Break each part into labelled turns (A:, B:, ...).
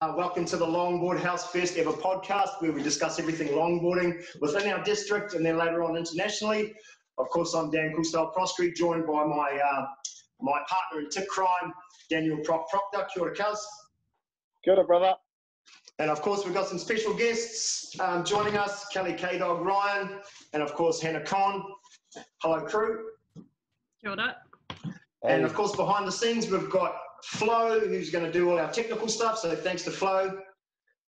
A: Welcome to the Longboard House first ever podcast where we discuss everything longboarding within our district and then later on internationally. Of course, I'm Dan Coolstyle and Proc, joined by my partner in tip crime, Daniel Proctor. Kia ora, cuz.
B: Kia ora, brother.
A: And of course, we've got some special guests joining us, Kelly K-Dog Ryan, and of course, Hannah Con. Hello, crew.
C: Kia ora.
A: And of course, behind the scenes, we've got Flo, who's going to do all our technical stuff. So thanks to Flo.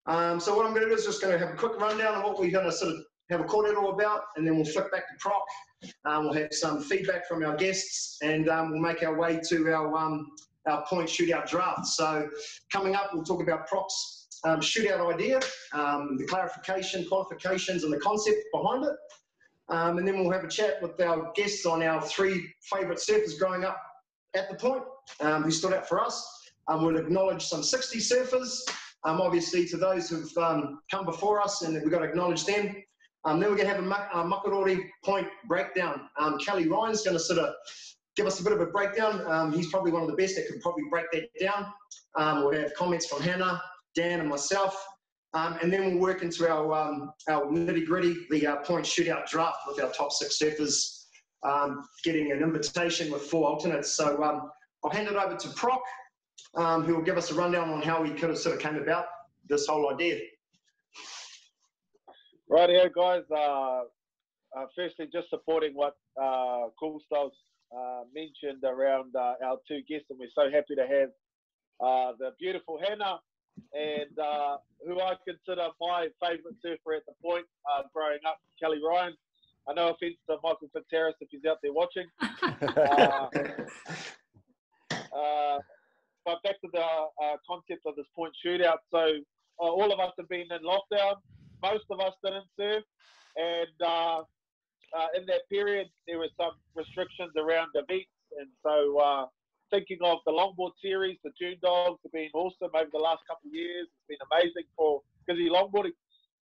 A: So what I'm going to do is just going to have a quick rundown of what we're going to sort of have a call all about, and then we'll flip back to Proc. We'll have some feedback from our guests, and we'll make our way to our point shootout draft. So coming up, we'll talk about Proc's shootout idea, the clarification, qualifications, and the concept behind it. And then we'll have a chat with our guests on our three favourite surfers growing up at the point, who stood out for us. We'll acknowledge some 60 surfers, obviously to those who've come before us, and we've got to acknowledge them. Then we're going to have a Makarori point breakdown. Kelly Ryan's going to sort of give us a bit of a breakdown. He's probably one of the best that could probably break that down. We'll have comments from Hannah, Dan, and myself. And then we'll work into our nitty-gritty, the point shootout draft with our top 6 surfers, getting an invitation with 4 alternates. So I'll hand it over to Proc, who will give us a rundown on how we could have sort of came about this whole idea.
B: Rightio, guys. Firstly, just supporting what Coolstyle's mentioned around our 2 guests, and we're so happy to have the beautiful Hannah and who I consider my favourite surfer at the point growing up, Kelly Ryan. No offence to Michael Fitzharris if he's out there watching. But back to the concept of this point shootout. So all of us have been in lockdown. Most of us didn't surf. And in that period, there were some restrictions around events. And so thinking of the Longboard series, the June Dogs have been awesome over the last couple of years. It's been amazing for Gizzy Longboarding.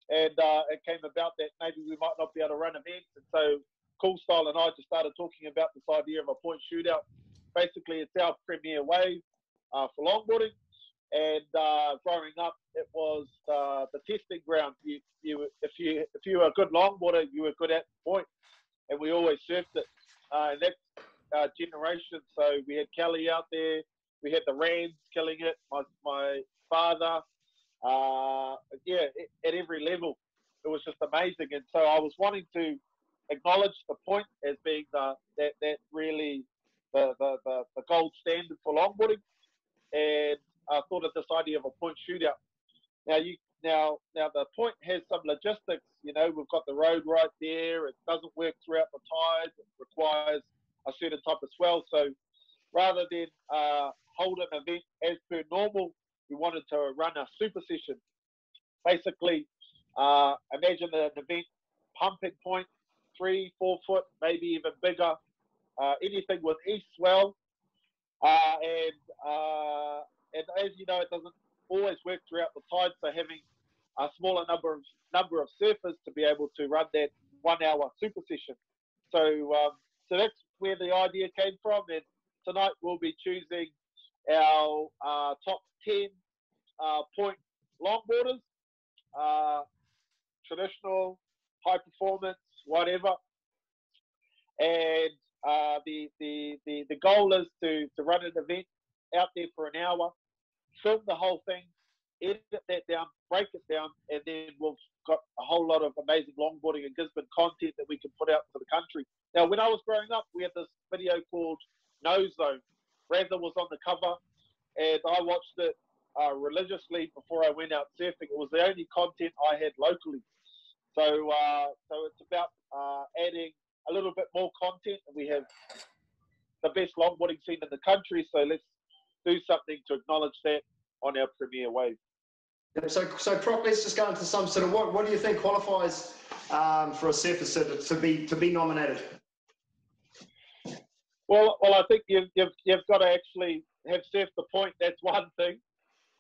B: And it came about that maybe we might not be able to run events. And so Coolstyle and I just started talking about this idea of a point shootout. Basically, it's our premier wave for longboarding. And growing up, it was the testing ground. If you were a good longboarder, you were good at the point. And we always surfed it. And that's generation. So we had Kelly out there. We had the Rams killing it. My father. At every level, it was just amazing. And so I was wanting to acknowledge the point as being that really the gold standard for longboarding. And I thought of this idea of a point shootout. Now the point has some logistics. You know, we've got the road right there. It doesn't work throughout the tides. It requires a certain type of swell. So rather than hold an event as per normal, we wanted to run a super session. Basically, imagine an event, pumping point, 3-4 foot, maybe even bigger, anything with east swell. And as you know, it doesn't always work throughout the tide. So having a smaller number of surfers to be able to run that 1 hour super session. So that's where the idea came from. And tonight we'll be choosing our top 10 point longboarders, traditional, high performance, whatever. And the goal is to run an event out there for an hour, film the whole thing, edit that down, break it down, and then we've got a whole lot of amazing longboarding and Gisborne content that we can put out to the country. Now, when I was growing up, we had this video called No Zone. Razor was on the cover, and I watched it religiously before I went out surfing. It was the only content I had locally. So it's about adding a little bit more content. We have the best longboarding scene in the country, so let's do something to acknowledge that on our premier wave.
A: So Proc, let's just go into some sort of what do you think qualifies for a surfer to be nominated?
B: Well, I think you've got to actually have surfed the point. That's one thing.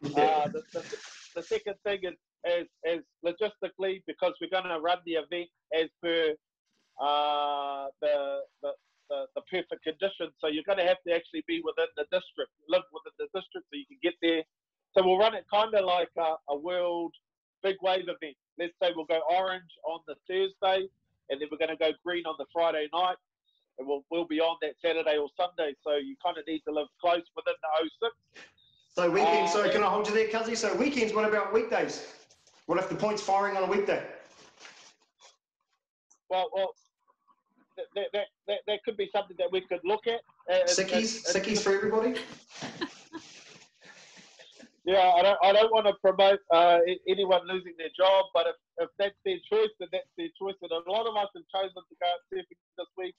A: Yeah.
B: The second thing is as logistically, because we're going to run the event as per the perfect conditions. So you're going to have to actually be within the district, live within the district, so you can get there. So we'll run it kind of like a world big wave event. Let's say we'll go orange on the Thursday, and then we're going to go green on the Friday night, and we'll be on that Saturday or Sunday. So you kind of need to live close within the 06.
A: So weekends, so can I hold you there, Cuzzy? So weekends, what about weekdays? What if the point's firing on a weekday?
B: Well, that could be something that we could look at.
A: Sickies for everybody?
B: Yeah, I don't want to promote anyone losing their job, but if that's their choice, then that's their choice. And a lot of us have chosen to go out surfing this week.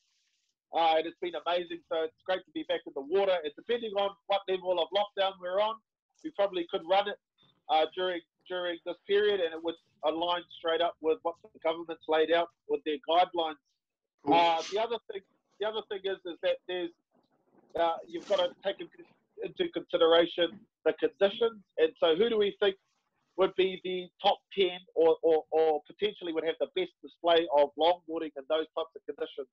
B: And it's been amazing, so it's great to be back in the water. And depending on what level of lockdown we're on, we probably could run it during this period, and it would align straight up with what the government's laid out with their guidelines. The other thing is that there's you've got to take into consideration the conditions, and so who do we think would be the top 10 or potentially would have the best display of longboarding in those types of conditions?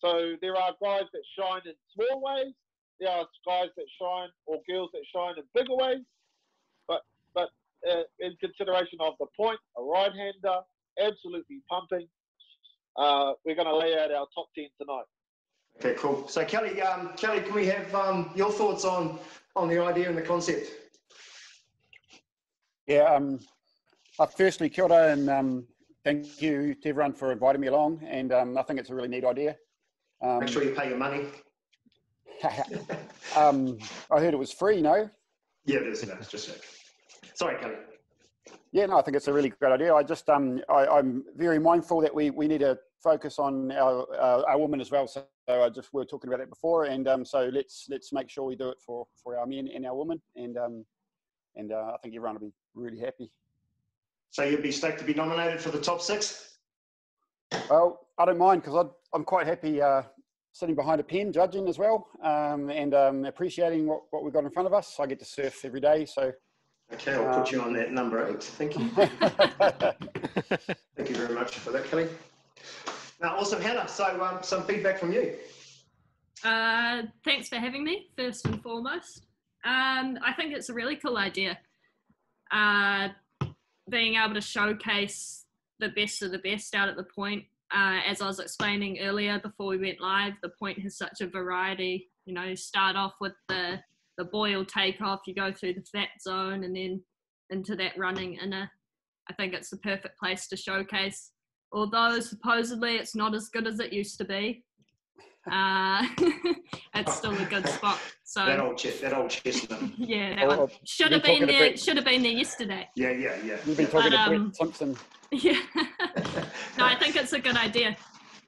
B: So there are guys that shine in small waves, there are guys that shine or girls that shine in bigger waves, but in consideration of the point, a right-hander, absolutely pumping, we're going to lay out our top 10 tonight.
A: Okay, cool. So Kelly, can we have your thoughts on the idea and the concept?
C: Yeah, firstly, kia ora, and thank you to everyone for inviting me along, and I think it's a really neat idea.
A: Make sure you pay your money.
C: I heard it was free, no?
A: Yeah, it is. No, it's just sorry, Kelly.
C: Yeah, no, I think it's a really great idea. I just, I'm very mindful that we need to focus on our women as well. So we were talking about that before, and so let's make sure we do it for our men and our women, and I think everyone will be really happy.
A: So you'd be stoked to be nominated for the top 6?
C: Well, I don't mind, because I'm quite happy sitting behind a pen judging as well, and appreciating what we've got in front of us. I get to surf every day, so.
A: Okay, I'll put you on that number 8. Thank you. Thank you very much for that, Kelly. Now, awesome, Hannah. So, some feedback from you.
D: Thanks for having me, first and foremost. I think it's a really cool idea. Being able to showcase the best of the best out at the point. As I was explaining earlier before we went live, the point has such a variety. You know, you start off with the boil takeoff, you go through the fat zone, and then into that running inner. I think it's the perfect place to showcase. Although supposedly it's not as good as it used to be, it's still a good spot. So
A: that old chestnut.
D: Yeah, that one should have been there. Should have been there yesterday.
A: Yeah.
C: You've been talking to Brett Simpson.
D: Yeah. No, I think it's a good idea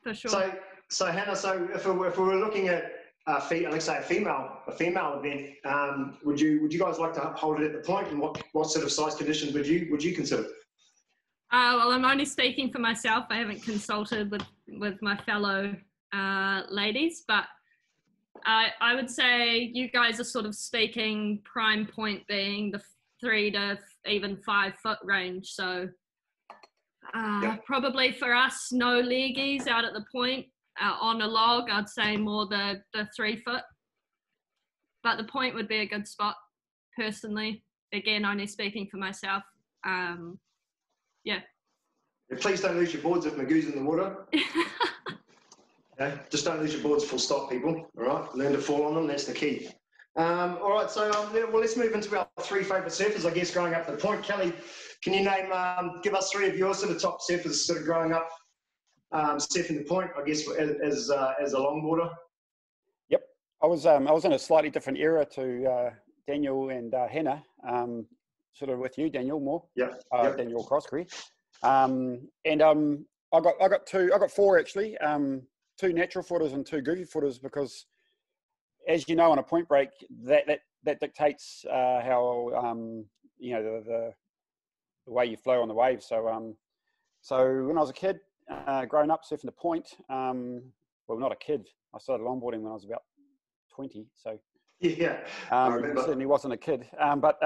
D: for sure.
A: So Hannah, so if we were looking at let's say a female event, would you guys like to hold it at the point, and what sort of size conditions would you consider?
D: Well, I'm only speaking for myself. I haven't consulted with my fellow ladies, but I would say you guys are sort of speaking prime point being the 3 to even 5 foot range. So probably for us, no leggies out at the point. On a log, I'd say more the 3 foot. But the point would be a good spot, personally. Again, only speaking for myself. Yeah.
A: Please don't lose your boards if Magoo's in the water. Okay? Just don't lose your boards, full stop, people. All right? Learn to fall on them. That's the key. All right, so well, let's move into our 3 favourite surfers, I guess, growing up the point. Kelly, can you give us 3 of your sort of top surfers sort of growing up surfing the point, I guess, as a longboarder?
C: Yep. I was in a slightly different era to Daniel and Hannah, sort of with you, Daniel, more.
A: Yep.
C: Daniel Croskery. I got 4 actually, 2 natural footers and 2 goofy footers, because as you know, on a point break, that dictates how the way you flow on the wave. So when I was a kid, growing up surfing the point, well, not a kid, I started longboarding when I was about 20, so
A: yeah, I remember.
C: Certainly wasn't a kid. But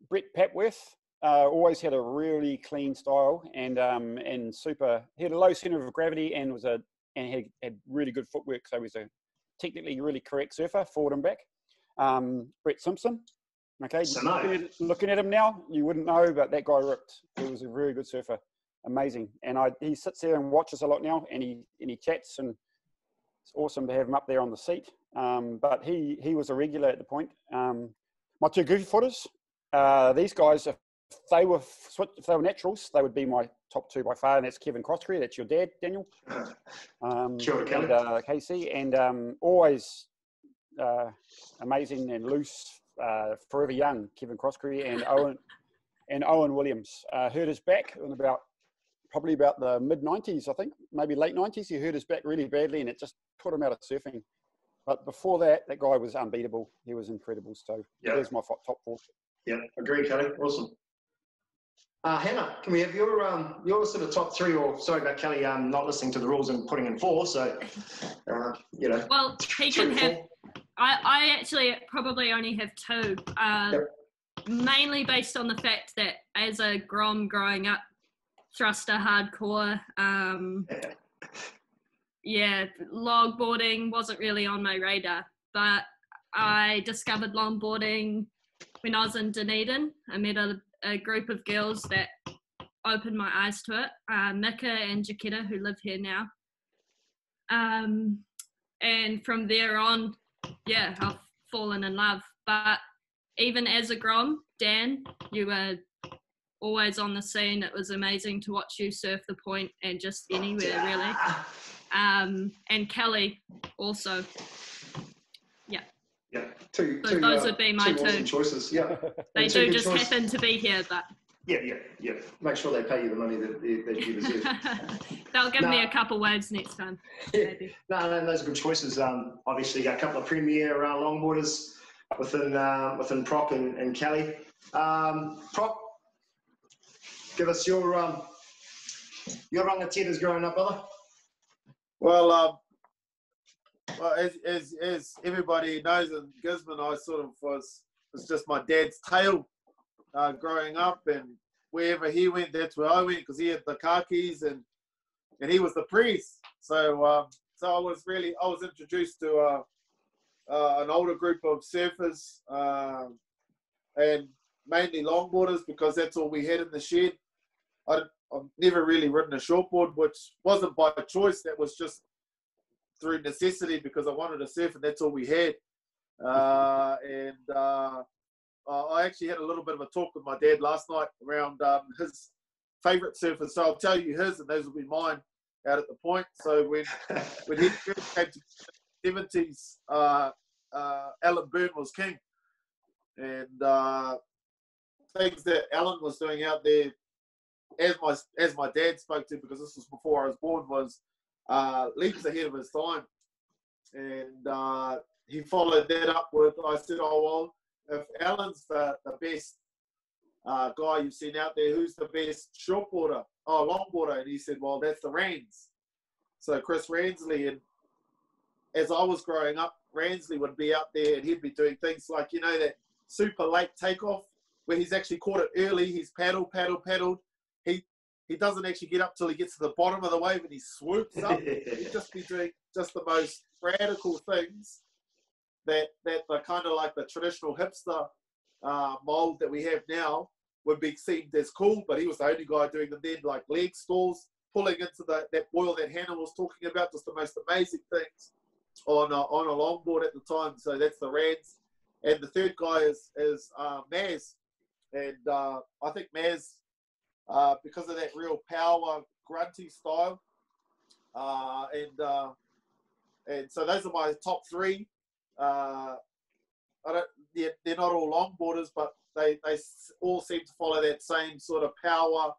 C: Brett Papworth always had a really clean style, and super. He had a low center of gravity and had really good footwork. So he was a technically really correct surfer, forward and back. Brett Simpson, Okay,
A: So no.
C: looking at him now, you wouldn't know, but that guy ripped. He was a very good surfer, amazing. And he sits there and watches a lot now, and he chats, and it's awesome to have him up there on the seat. But he was a regular at the point. My two goofy footers, these guys, if they were naturals, they would be my top two by far, and that's Kevin Croskery, that's your dad, Daniel.
A: Kia ora, Kelly.
C: And Casey, and always amazing and loose, forever young, Kevin Croskery, and Owen Williams. Hurt his back in probably about the mid-90s, I think, maybe late 90s. He hurt his back really badly, and it just put him out of surfing. But before that guy was unbeatable. He was incredible. So there's my top four.
A: Yeah, agree, Kelly. Awesome. Hannah, can we have your sort of top three? Or sorry about Kelly not listening to the rules and putting in four. So you know.
D: Well, he can have. I actually probably only have two. Mainly based on the fact that as a Grom growing up, thruster hardcore. Longboarding wasn't really on my radar, but I discovered longboarding when I was in Dunedin. I met a group of girls that opened my eyes to it, Mika and Jaquetta, who live here now. And from there on, I've fallen in love. But even as a Grom, Dan, you were always on the scene. It was amazing to watch you surf the point and just anywhere, really. And Kelly also. Yeah,
A: two.
D: Those would be my two
A: awesome choices. Yeah,
D: they do just happen to be here, but
A: yeah. Make sure they pay you the money that you deserve.
D: They'll give me a couple waves next time. Maybe.
A: No, those are good choices. Obviously, a couple of premier longboarders within Proc and Kelly. Proc, give us your rangatira's growing up, brother.
E: Well, as everybody knows in Gisborne, I sort of was just my dad's tail growing up, and wherever he went, that's where I went, because he had the khakis and he was the priest. So I was introduced to an older group of surfers, and mainly longboarders, because that's all we had in the shed. I've never really ridden a shortboard, which wasn't by choice. That was just through necessity, because I wanted to surf, and that's all we had. I actually had a little bit of a talk with my dad last night around his favourite surfers. So I'll tell you his, and those will be mine out at the point. So when he first came to the 70s, Alan Byrne was king. And things that Alan was doing out there, as my dad spoke to, because this was before I was born, was leaps ahead of his time. And he followed that up with, I said, oh, well, if Alan's the best guy you've seen out there, who's the best shortboarder? Oh, longboarder. And he said, well, that's the Rans. So Chris Ransley. And as I was growing up, Ransley would be out there, and he'd be doing things like, that super late takeoff, where he's actually caught it early. He's paddled. He doesn't actually get up till he gets to the bottom of the wave, and he swoops up. He'd just be doing just the most radical things that are kind of like the traditional hipster mold that we have now would be seen as cool. But he was the only guy doing them then, like leg stalls, pulling into that boil that Hannah was talking about, just the most amazing things on a longboard at the time. So that's the Rans. And the third guy is Maz. And I think Maz, because of that real power, grunty style. And so those are my top three. They're not all longboarders, but they all seem to follow that same sort of power,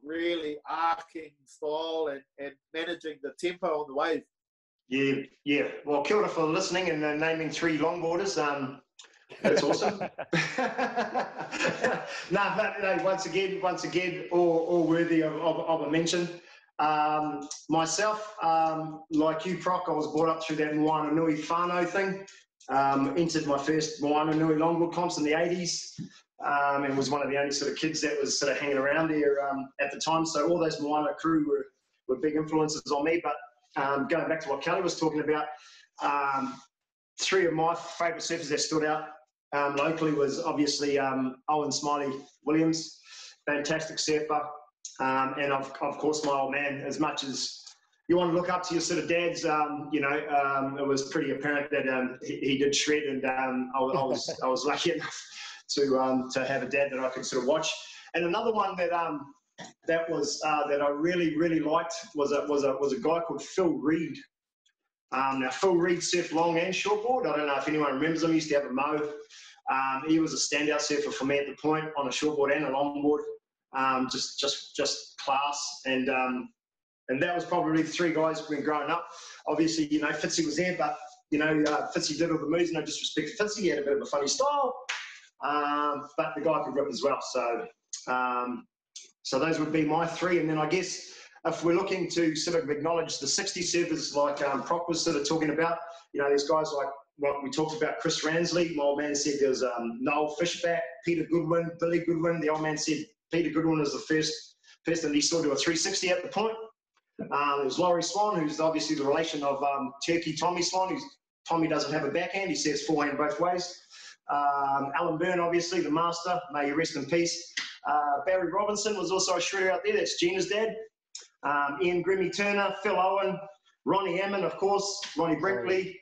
E: really arcing style and managing the tempo on the wave.
A: Yeah. Well, kia ora for listening and naming three longboarders. That's awesome. No, once again, all worthy of a mention. Myself, like you, Proc, I was brought up through that Moana Nui whānau thing. Entered my first Moana Nui longboard comps in the 80s, and was one of the only sort of kids that was sort of hanging around there at the time. So all those Moana crew were big influences on me. But going back to what Kelly was talking about, three of my favourite surfers that stood out locally was obviously Owen Smiley Williams, fantastic surfer. And of course, my old man, as much as you want to look up to your sort of dads, it was pretty apparent that he did shred, and I was lucky enough to have a dad that I could sort of watch. And another one that that I really liked was a guy called Phil Reed. Now Phil Reed surfed long and shortboard. I don't know if anyone remembers him. He used to have a mow. He was a standout surfer for me at the point on a shortboard and a longboard. Just class, and that was probably the three guys when growing up. Obviously, Fitzy was there, but Fitzy did all the moves. No disrespect to Fitzy, he had a bit of a funny style, but the guy could rip as well. So those would be my three, and then I guess if we're looking to sort of acknowledge the 60 surfers like Proc was sort of talking about, there's guys like what we talked about, Chris Ransley. My old man said there was Noel Fishback, Peter Goodwin, Billy Goodwin. The old man said Peter Goodwin was the first person he saw do a 360 at the point. There was Laurie Swan, who's obviously the relation of Turkey Tommy Swan, Tommy doesn't have a backhand, he says forehand both ways. Alan Byrne, obviously, the master, may you rest in peace. Barry Robinson was also a shredder out there, that's Gina's dad. Ian Grimmy Turner, Phil Owen, Ronnie Ammon, of course, Ronnie Brinkley,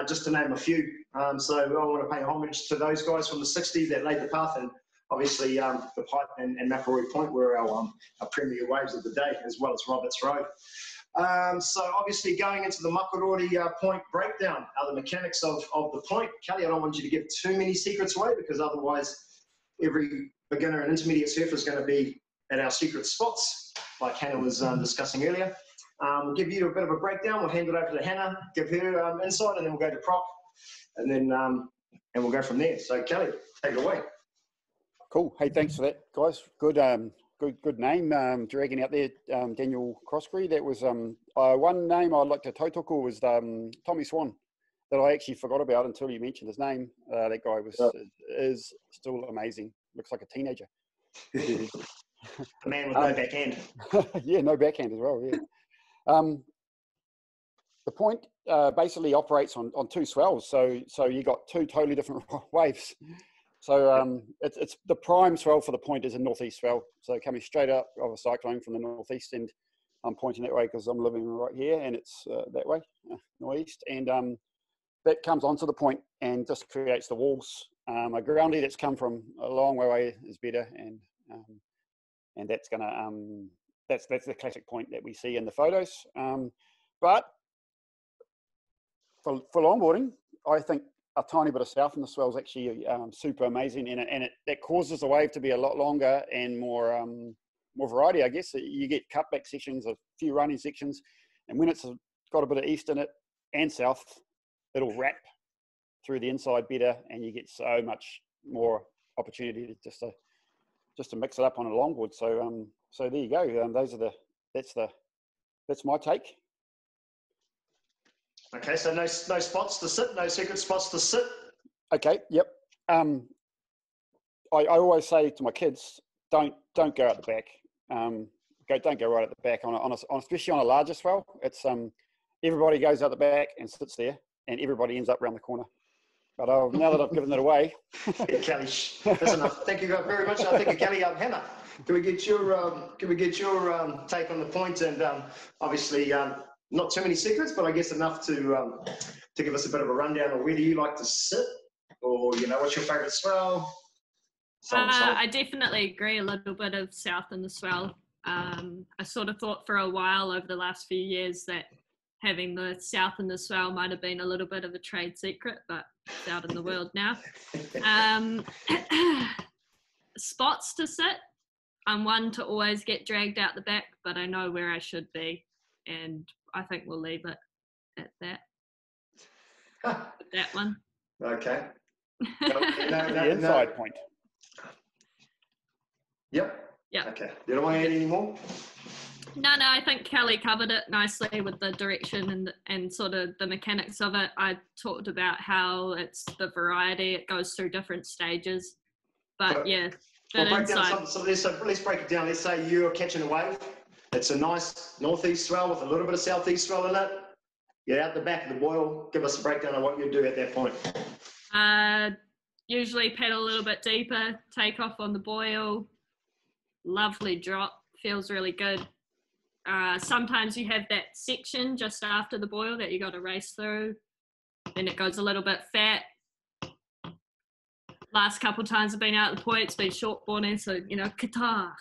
A: just to name a few. So I want to pay homage to those guys from the 60s that laid the path, and obviously the Pipe and McElroy Point were our premier waves of the day, as well as Roberts Road. So obviously going into the Makarori point breakdown, the mechanics of the point. Kelly, I don't want you to give too many secrets away, because otherwise every beginner and intermediate surfer is going to be at our secret spots, like Hannah was discussing earlier. We'll give you a bit of a breakdown. We'll hand it over to Hannah, give her insight, and then we'll go to Proc, and then and we'll go from there. So Kelly, take it away.
C: Cool. Hey, thanks for that, guys. Good name. Dragging out there, Daniel Croskery. That was one name I'd like to tautoko was Tommy Swan, that I actually forgot about until you mentioned his name. That guy is still amazing. Looks like a teenager.
A: A man with no backhand.
C: Yeah, no backhand as well. Yeah. The point basically operates on two swells, so you got two totally different waves. So it's the prime swell for the point is a northeast swell. So coming straight up of a cyclone from the northeast, and I'm pointing that way because I'm living right here, and it's that way, northeast, and that comes onto the point and just creates the walls. A groundie that's come from a long way away is better, and that's gonna that's the classic point that we see in the photos. But for longboarding, I think a tiny bit of south in the swell is actually super amazing, and that causes the wave to be a lot longer and more variety, I guess. You get cutback sections, a few running sections, and when it's got a bit of east in it and south, it'll wrap through the inside better, and you get so much more opportunity to just to mix it up on a longboard. So so there you go. That's my take.
A: Okay, so no spots to sit, no secret spots to sit.
C: Okay, yep. I always say to my kids, don't go out the back. Don't go right at the back on especially on a larger swell. It's everybody goes out the back and sits there, and everybody ends up around the corner. But now that I've given it away,
A: yeah, Kelly, that's enough. Thank you very much. I think Kelly, Hannah, can we get your take on the point, and obviously. Not too many secrets, but I guess enough to give us a bit of a rundown of where do you like to sit, or what's your favourite swell?
D: I definitely agree. A little bit of south in the swell. I sort of thought for a while over the last few years that having the south in the swell might have been a little bit of a trade secret, but it's out in the world now. Spots to sit. I'm one to always get dragged out the back, but I know where I should be, and I think we'll leave it at that. That one.
A: Okay.
C: The inside point.
A: Yep.
D: Yeah.
A: Okay. You don't want to add any more?
D: No, I think Kelly covered it nicely with the direction and sort of the mechanics of it. I talked about how it's the variety, it goes through different stages. But yeah,
A: let's break it down. Let's say you're catching a wave. It's a nice northeast swell with a little bit of southeast swell in it. You're out the back of the boil. Give us a breakdown of what you do at that point.
D: Usually paddle a little bit deeper, take off on the buoy. Lovely drop, feels really good. Sometimes you have that section just after the buoy that you got to race through. Then it goes a little bit fat. Last couple of times I've been out at the point, it's been shortboarding, so you know, Qatar.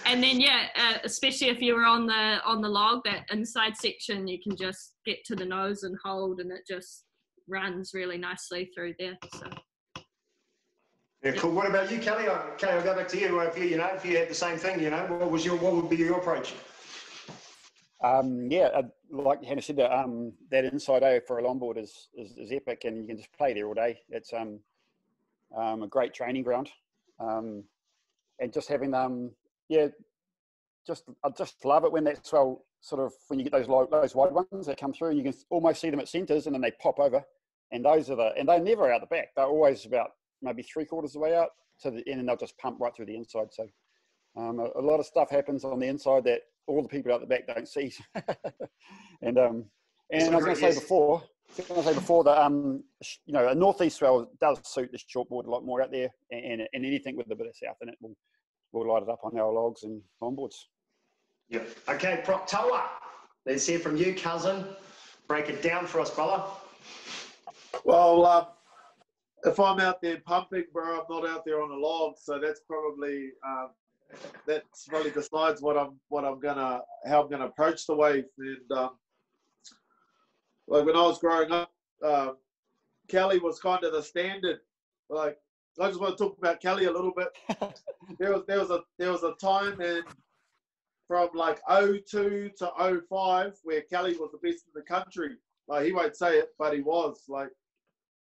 D: And then especially if you were on the log, that inside section, you can just get to the nose and hold, and it just runs really nicely through there. So.
A: Yeah, cool. What about you, Kelly? Kelly, I'll go back to you. If you had the same thing, what would be your approach?
C: Like Hannah said, that inside A for a longboard is epic, and you can just play there all day. It's a great training ground, and just having I just love it when that swell when you get those wide ones that come through, and you can almost see them at centres, and then they pop over, and they're never out the back. They're always about maybe 3/4 of the way out to the end, and they'll just pump right through the inside. So a lot of stuff happens on the inside that all the people out the back don't see. and I was going to say before that a northeast swell does suit the shortboard a lot more out there, and anything with a bit of south in it will light it up on our logs and longboards.
A: Yeah. Okay, Proc Toa. Let's hear from you, cousin. Break it down for us, brother.
E: Well, if I'm out there pumping, bro, I'm not out there on a log, so that's probably decides how I'm gonna approach the wave. And like when I was growing up, Kelly was kind of the standard. Like, I just want to talk about Kelly a little bit. There was a time from like 02 to 05 where Kelly was the best in the country. Like, he won't say it, but he was. Like,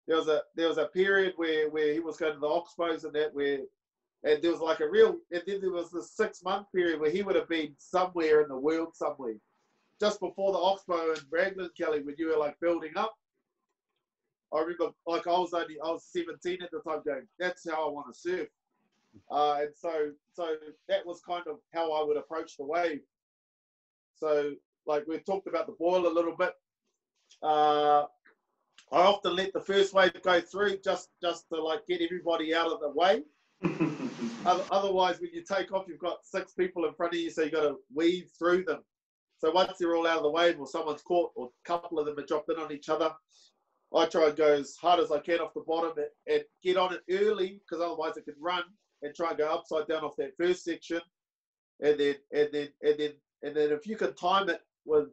E: there was a period where he was going to the Oxbows and that, and there was like and then there was the 6-month period where he would have been somewhere in the world somewhere. Just before the Oxbow and Raglan, Kelly, when you were like building up, I remember like I was 17 at the time going, that's how I want to surf. And so that was kind of how I would approach the wave. So like we talked about the boil a little bit. I often let the first wave go through just to like get everybody out of the way. Otherwise, when you take off, you've got 6 people in front of you, so you've got to weave through them. So once they're all out of the way, or someone's caught, or a couple of them are dropped in on each other, I try and go as hard as I can off the bottom and get on it early, because otherwise it can run, and try and go upside down off that first section, and then if you can time it with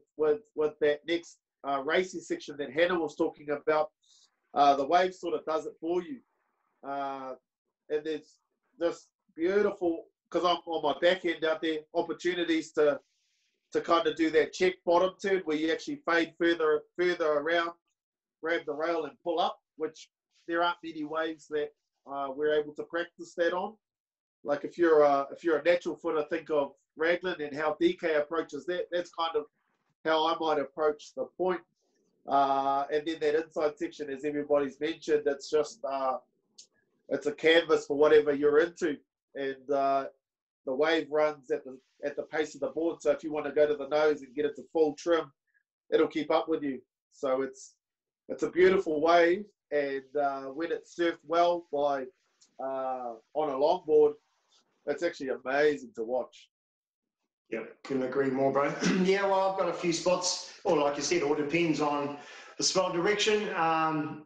E: that next racing section that Hannah was talking about, the wave sort of does it for you. And there's just beautiful, because I'm on my back end out there, opportunities to kind of do that check bottom turn where you actually fade further around, grab the rail and pull up, which there aren't many waves that we're able to practice that on. Like if you're a natural footer, think of Raglan and how DK approaches that. That's kind of how I might approach the point. And then that inside section, as everybody's mentioned, it's just it's a canvas for whatever you're into, and the wave runs at the pace of the board. So if you want to go to the nose and get it to full trim, it'll keep up with you. So it's a beautiful wave, and when it's surfed well by on a longboard, it's actually amazing to watch.
A: Yeah, couldn't agree more, bro. Yeah, well, I've got a few spots, or like you said, it all depends on the swell direction. I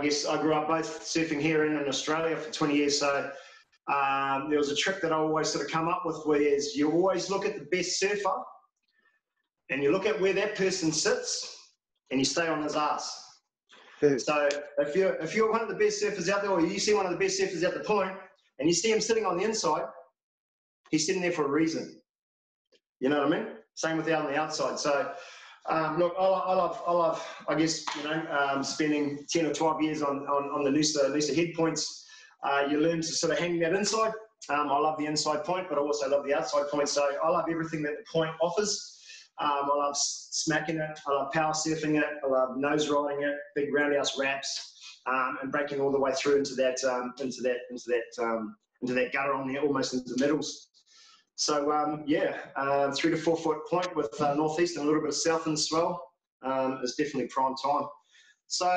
A: guess I grew up both surfing here and in Australia for 20 years, so there was a trick that I always sort of come up with, whereas you always look at the best surfer, and you look at where that person sits, and you stay on his ass. So if you're one of the best surfers out there, or you see one of the best surfers at the point, and you see him sitting on the inside, he's sitting there for a reason. You know what I mean? Same with out on the outside. So, look, I love, I guess, spending 10 or 12 years on the Noosa head points. You learn to sort of hang that inside. I love the inside point, but I also love the outside point. So I love everything that the point offers. I love smacking it. I love power surfing it. I love nose riding it, big roundhouse wraps, and breaking all the way through into that gutter on there, almost into the middles. So, 3 to 4 foot point with northeast and a little bit of south and swell is definitely prime time. So,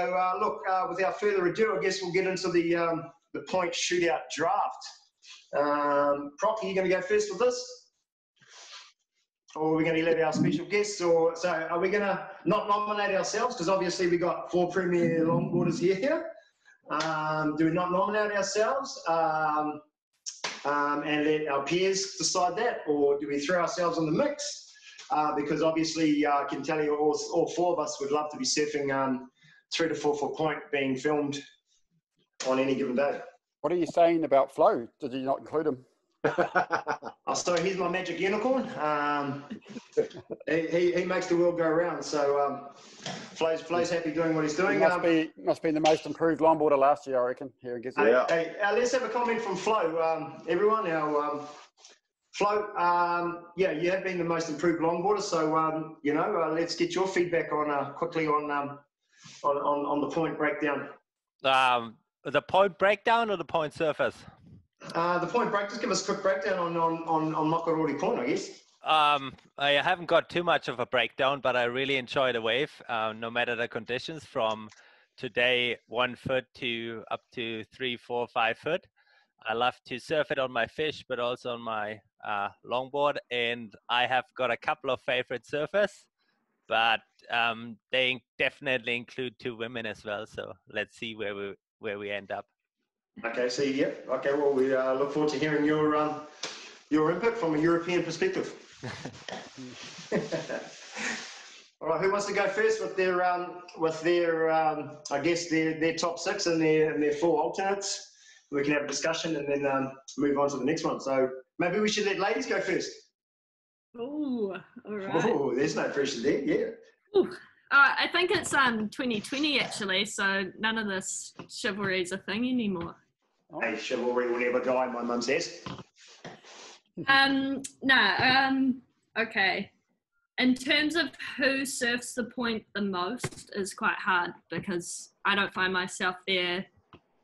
A: without further ado, I guess we'll get into the point shootout draft. Proc, are you going to go first with this? Or are we going to let our special guests? So are we going to not nominate ourselves? Because obviously we got 4 premier longboarders here. Do we not nominate ourselves and let our peers decide that? Or do we throw ourselves in the mix? Because obviously I can tell you all 4 of us would love to be surfing 3 to 4 foot point being filmed on any given day.
C: What are you saying about Flo? Did you not include him?
A: So he's my magic unicorn. He makes the world go around. So Flo's happy doing what he's doing.
C: Must be the most improved longboarder last year, I reckon. Here,
A: let's have a comment from Flo. Everyone, Flo, you have been the most improved longboarder. So let's get your feedback on quickly on the point breakdown.
F: The point breakdown or the point surface?
A: The point break. Just give us a quick breakdown on Makarori Point, I guess.
F: I haven't got too much of a breakdown, but I really enjoy the wave, no matter the conditions. From today, 1 foot to up to 3, 4, 5 foot. I love to surf it on my fish, but also on my longboard. And I have got a couple of favorite surfers, but they definitely include 2 women as well. So let's see where we end up.
A: Okay, so okay. Well, we look forward to hearing your input from a European perspective. All right, who wants to go first with their I guess their top 6 and their 4 alternates? We can have a discussion and then move on to the next one. So maybe we should let ladies go first.
D: Oh, all right.
A: Oh, there's no pressure there. Yeah.
D: Ooh. I think it's 2020 actually, so none of this chivalry is a thing anymore.
A: Hey, chivalry will never die, my mum says.
D: Okay. In terms of who surfs the point the most is quite hard because I don't find myself there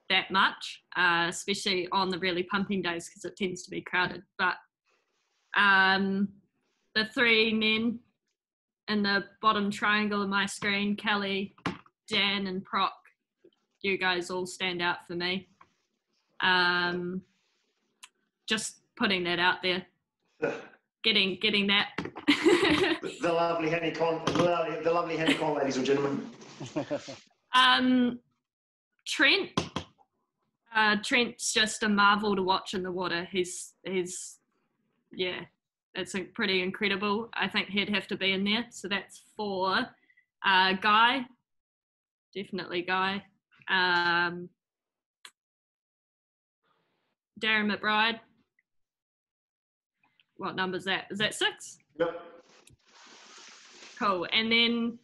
D: that much, especially on the really pumping days because it tends to be crowded. But the 3 men in the bottom triangle of my screen, Kelly, Dan, and Proc, you guys all stand out for me. Just putting that out there. Getting that.
A: the lovely Henny Con, ladies and gentlemen.
D: Trent's just a marvel to watch in the water. He's it's pretty incredible. I think he'd have to be in there. So that's 4. Guy, definitely Guy. Darren McBride. What number is that? Is that 6?
A: Yep.
D: Cool. And then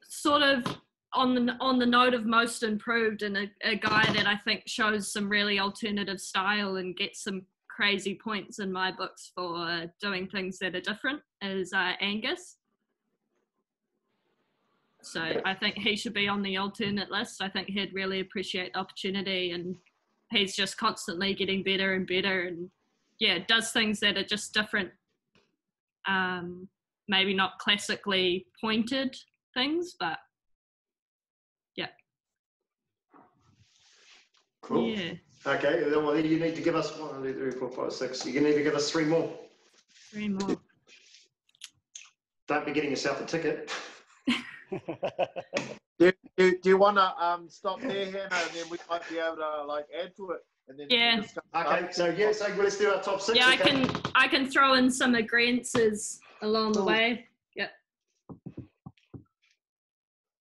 D: sort of on the note of most improved and a guy that I think shows some really alternative style and gets some crazy points in my books for doing things that are different is Angus. So I think he should be on the alternate list. I think he'd really appreciate the opportunity, and he's just constantly getting better and better, and does things that are just different. Maybe not classically pointed things, but
A: cool. Yeah. Okay, well, you need to give us 1, 2, 3, 4, 5, 6. You need to give us 3 more.
D: 3 more.
A: Don't be getting yourself a ticket.
E: Do you want to stop there, Hannah, and then we might be able to add to it, and then
A: Okay, so let's do our top 6.
D: Yeah,
A: okay?
D: I can throw in some agreements along the way. Yep.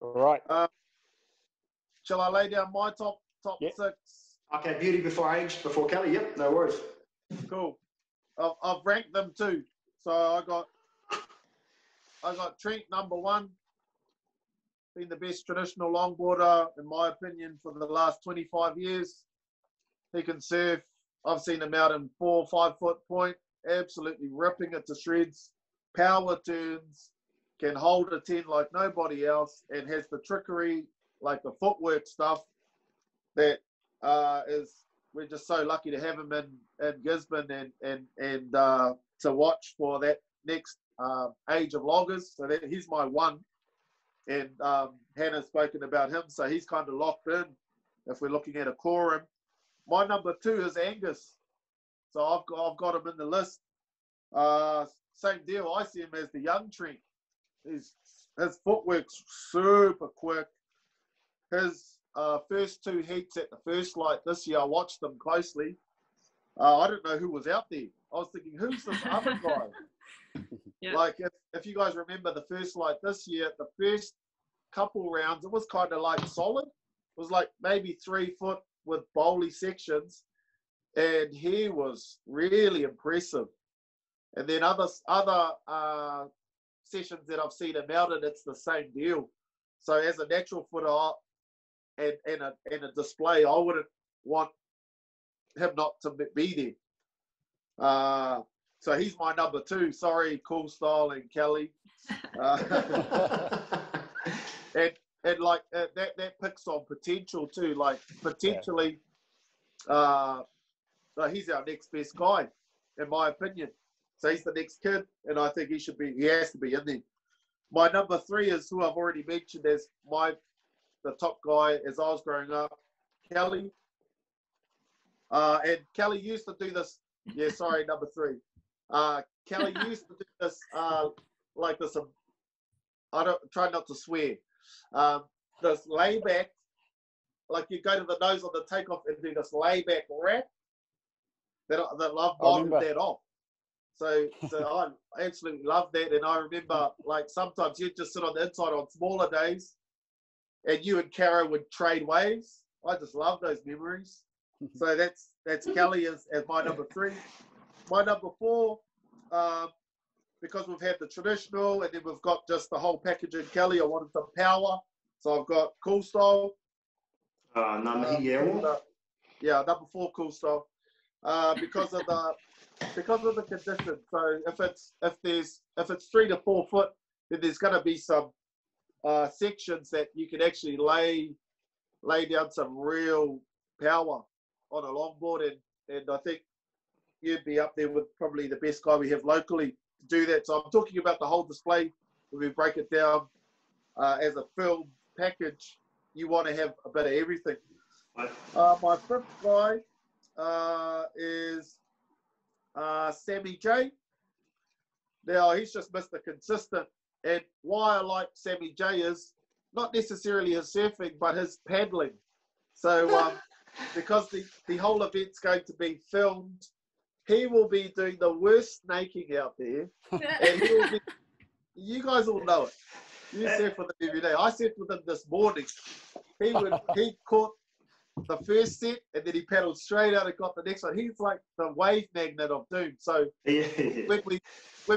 C: All right.
E: Shall I lay down my top 6?
A: Okay, beauty before age, before Kelly. Yep, no worries.
E: Cool. I've ranked them too. So I got Trent number 1, been the best traditional longboarder in my opinion for the last 25 years. He can surf. I've seen him out in 4 or 5 foot point, absolutely ripping it to shreds. Power turns, can hold a 10 like nobody else, and has the trickery, like the footwork stuff that is we're just so lucky to have him in Gisborne and to watch for that next age of loggers. So he's my one. And Hannah's spoken about him, so he's kind of locked in if we're looking at a quorum. My number 2 is Angus. So I've got him in the list. Same deal. I see him as the young Trent. His footwork's super quick. His first 2 heats at the first light this year, I watched them closely. I didn't know who was out there. I was thinking, who's this other guy?
D: Yeah.
E: Like, if you guys remember the first light this year, the first couple rounds, it was kind of like solid. It was like maybe 3 foot with bowly sections, and he was really impressive. And then other sessions that I've seen him out in, it's the same deal. So as a natural footer and a display, I wouldn't want him not to be there. So he's my number 2. Sorry, Coolstyle and Kelly. And like that picks on potential too. Like potentially, he's our next best guy, in my opinion. So he's the next kid, and I think he has to be in there. My number 3 is who I've already mentioned as the top guy as I was growing up, Kelly. And Kelly used to do this. Yeah, sorry, number 3. Kelly used to do this like this. I don't try not to swear. This layback, like you go to the nose on the takeoff and do this layback wrap. That I've bottled that off. So I absolutely love that. And I remember, like, sometimes you'd just sit on the inside on smaller days, and you and Cara would trade waves. I just love those memories. So that's Kelly as my number 3. My number 4, because we've had the traditional and then we've got just the whole package in Kelly, I wanted some power. So I've got Coolstyle.
A: Number
E: number 4, Coolstyle. Because of the condition. So if it's 3 to 4 foot, then there's going to be some sections that you can actually lay down some real power on a longboard, and I think you'd be up there with probably the best guy we have locally to do that. So I'm talking about the whole display. When we break it down as a film package, you want to have a bit of everything. My 5th guy is Sammy J. Now, he's just Mr. Consistent. And why I like Sammy J is not necessarily his surfing, but his paddling. So because the whole event's going to be filmed, he will be doing the worst snaking out there. And he will be, you guys all know it. You surf with him every day. I surfed with him this morning. He caught the first set, and then he paddled straight out and got the next one. He's like the wave magnet of doom. So when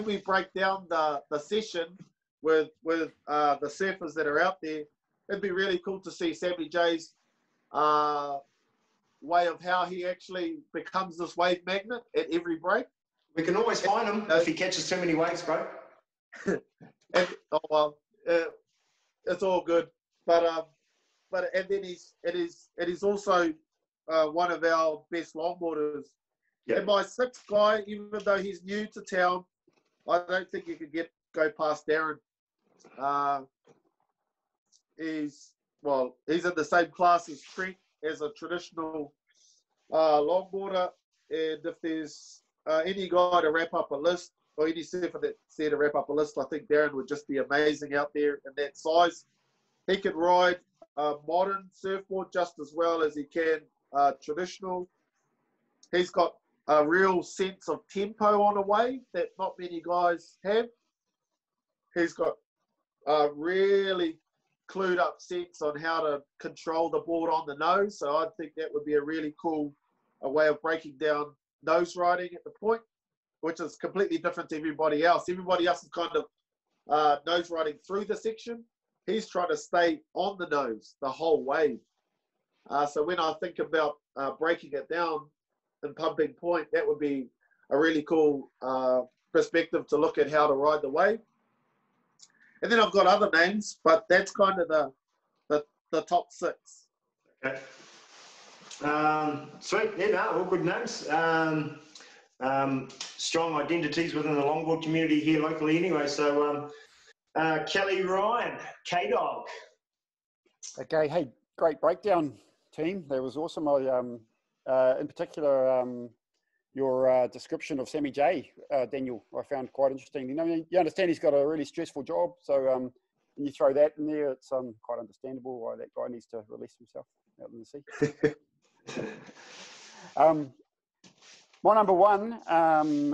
E: we break down the session with the surfers that are out there, it'd be really cool to see Sammy J's way of how he actually becomes this wave magnet at every break.
A: We can always find him if he catches too many waves, bro.
E: It's all good. But and then he's also one of our best longboarders. Yep. And my 6th guy, even though he's new to town, I don't think you could go past Darren. He's in the same class as Trent as a traditional longboarder. And if there's any guy to wrap up a list, or any surfer that's there to wrap up a list, I think Darren would just be amazing out there in that size. He can ride a modern surfboard just as well as he can traditional. He's got a real sense of tempo on a wave that not many guys have. He's got a really clued up sense on how to control the board on the nose. So I think that would be a really cool way of breaking down nose riding at the point, which is completely different to everybody else. Everybody else is kind of nose riding through the section. He's trying to stay on the nose the whole wave. So when I think about breaking it down and pumping point, that would be a really cool perspective to look at how to ride the wave. And then I've got other names, but that's kind of the top 6.
A: Okay. Sweet. Yeah, no, all good names. Strong identities within the longboard community here locally anyway. So, Kelly Ryan, K-Dog.
C: Okay, hey, great breakdown, team. That was awesome. In particular, your description of Sammy J, Daniel, I found quite interesting. You know, you understand he's got a really stressful job, so when you throw that in there, it's quite understandable why that guy needs to release himself out in the sea. My number one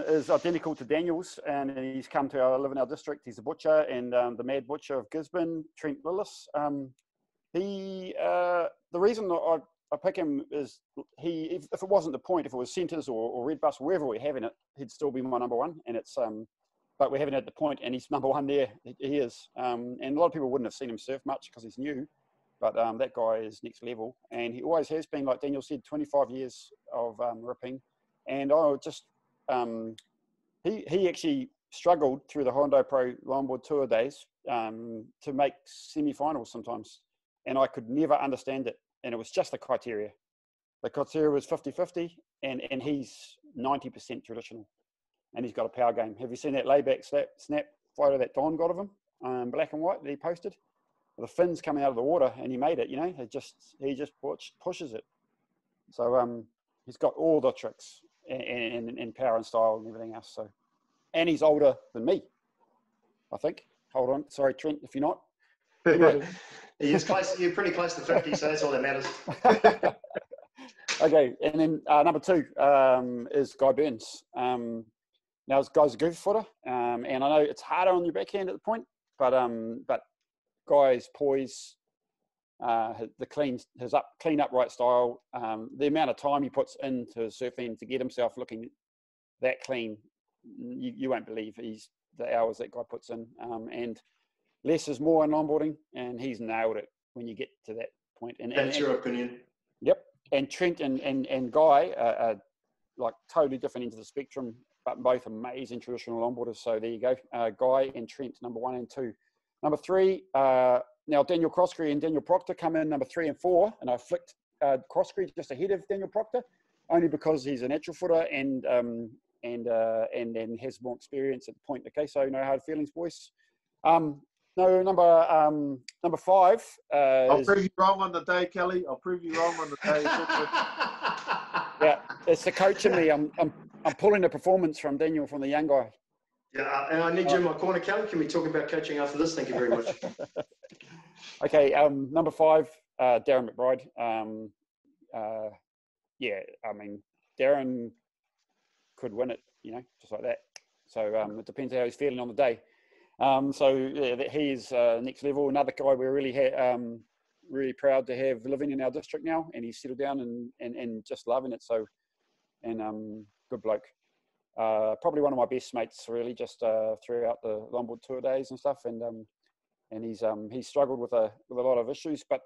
C: is identical to Daniel's, and he's come to live in our district. He's a butcher, and the Mad Butcher of Gisborne, Trent Lillis. The reason that I pick him is if it wasn't the point, if it was Centres or Red Bus, wherever we're having it, he'd still be my number one. And it's but we haven't had the point, and he's number one there. He is, and a lot of people wouldn't have seen him surf much because he's new, but that guy is next level, and he always has been, like Daniel said, 25 years of ripping. And I just he actually struggled through the Hondo Pro Longboard Tour days to make semi-finals sometimes, and I could never understand it. And it was just the criteria. The criteria was 50-50, and he's 90% traditional, and he's got a power game. Have you seen that layback snap photo that Don got of him, black and white, that he posted? The fins coming out of the water, and he made it. You know, he just pushes it. So he's got all the tricks and power and style and everything else. So, and he's older than me, I think. Hold on, sorry Trent, if you're not.
A: You're pretty close to 50, so that's all that matters.
C: Okay, and then number two is Guy Burns. Now this guy's a goofy footer, and I know it's harder on your backhand at the point, but Guy's poise, his clean upright style, the amount of time he puts into surfing to get himself looking that clean, you won't believe the hours that guy puts in, and less is more in longboarding, and he's nailed it when you get to that point. And
A: that's your opinion.
C: Yep. And Trent and Guy are like totally different ends of the spectrum, but both amazing traditional longboarders. So there you go. Guy and Trent, number 1 and 2. Number 3, now Daniel Croskery and Daniel Proctor come in number 3 and 4, and I flicked Croskery just ahead of Daniel Proctor, only because he's a natural footer and then has more experience at the point. Okay, so no hard feelings, boys. No, number 5.
E: I'll prove you wrong on the day, Kelly. I'll prove you wrong on the day.
C: Yeah, it's the coach in me. I'm pulling the performance from Daniel, from the young guy.
A: Yeah, and I need you in my corner, Kelly. Can we talk about coaching after this? Thank you very much.
C: Okay, number 5, Darren McBride. Yeah, I mean, Darren could win it, you know, just like that. So it depends how he's feeling on the day. So yeah, he is next level. Another guy we're really proud to have living in our district now, and he's settled down and just loving it. So, and good bloke. Probably one of my best mates, really, just throughout the Longboard Tour days and stuff. And he's struggled with a lot of issues, but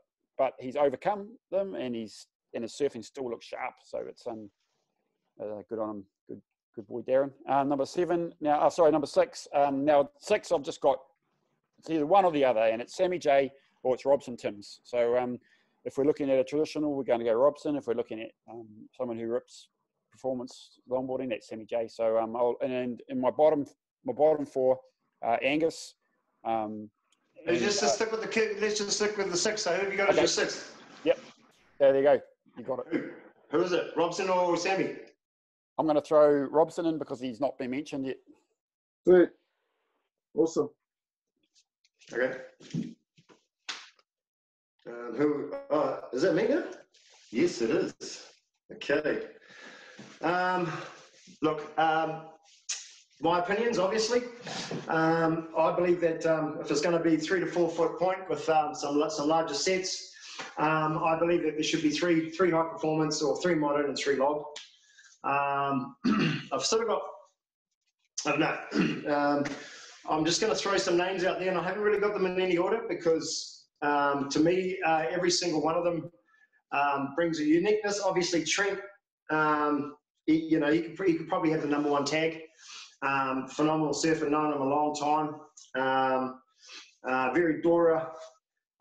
C: he's overcome them, and his surfing still looks sharp. So it's good on him. Good boy, Darren. Number 7 now. Number 6. Now 6, I've just got, it's either one or the other, and it's Sammy J or it's Robson Timms. So if we're looking at a traditional, we're going to go Robson. If we're looking at someone who rips performance longboarding, that's Sammy J. So and in my bottom 4, Angus.
A: Let's just stick with the 6. So who have you got as your 6?
C: Yep. There you go. You got it.
A: Who is it? Robson or Sammy?
C: I'm going to throw Robson in because he's not been mentioned yet.
E: Sweet. Awesome.
A: Okay. Is that me now? Yes, it is. Okay. Look, my opinions, obviously. I believe that if it's going to be 3 to 4 foot point with some larger sets, I believe that there should be three high performance or 3 modern and 3 log. I've sort of got, I don't know, I'm just going to throw some names out there, and I haven't really got them in any order because to me, every single one of them brings a uniqueness. Obviously, Trent, he could probably have the number 1 tag. Phenomenal surfer, known him a long time. Very Dora,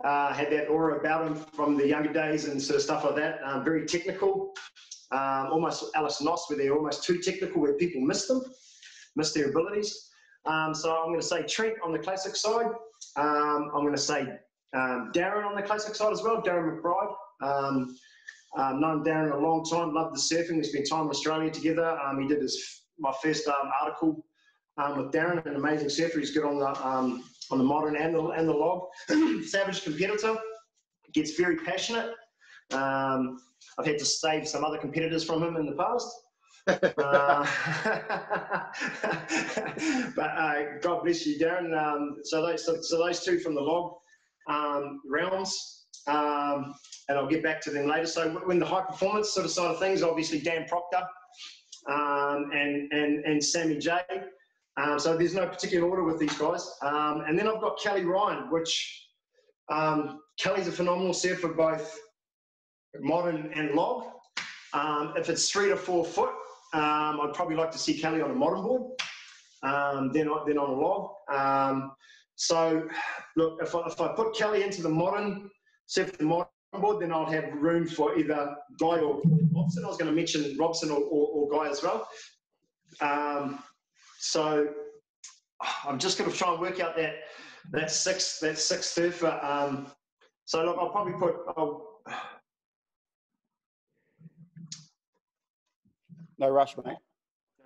A: had that aura about him from the younger days and sort of stuff like that. Very technical, almost Alice Noss, where they're almost too technical, where people miss their abilities. So I'm going to say Trent on the classic side. I'm going to say Darren on the classic side as well, Darren McBride. Known Darren a long time, loved the surfing. We spent time in Australia together. He did my first article with Darren, an amazing surfer. He's good on the modern and the log. Savage competitor, gets very passionate. I've had to save some other competitors from him in the past. But God bless you, Darren. So those two from the log realms, and I'll get back to them later. So when the high performance sort of side of things, obviously Dan Proctor and Sammy J. So there's no particular order with these guys. And then I've got Kelly Ryan, which Kelly's a phenomenal surfer, both modern and log. If it's 3 to 4 foot, I'd probably like to see Kelly on a modern board, then on a log. So look, if I put Kelly into the modern, surf the modern board, then I'll have room for either Guy or Robson. I was going to mention Robson or Guy as well. So I'm just going to try and work out that sixth surfer. So look, I'll probably put.
C: No rush, mate.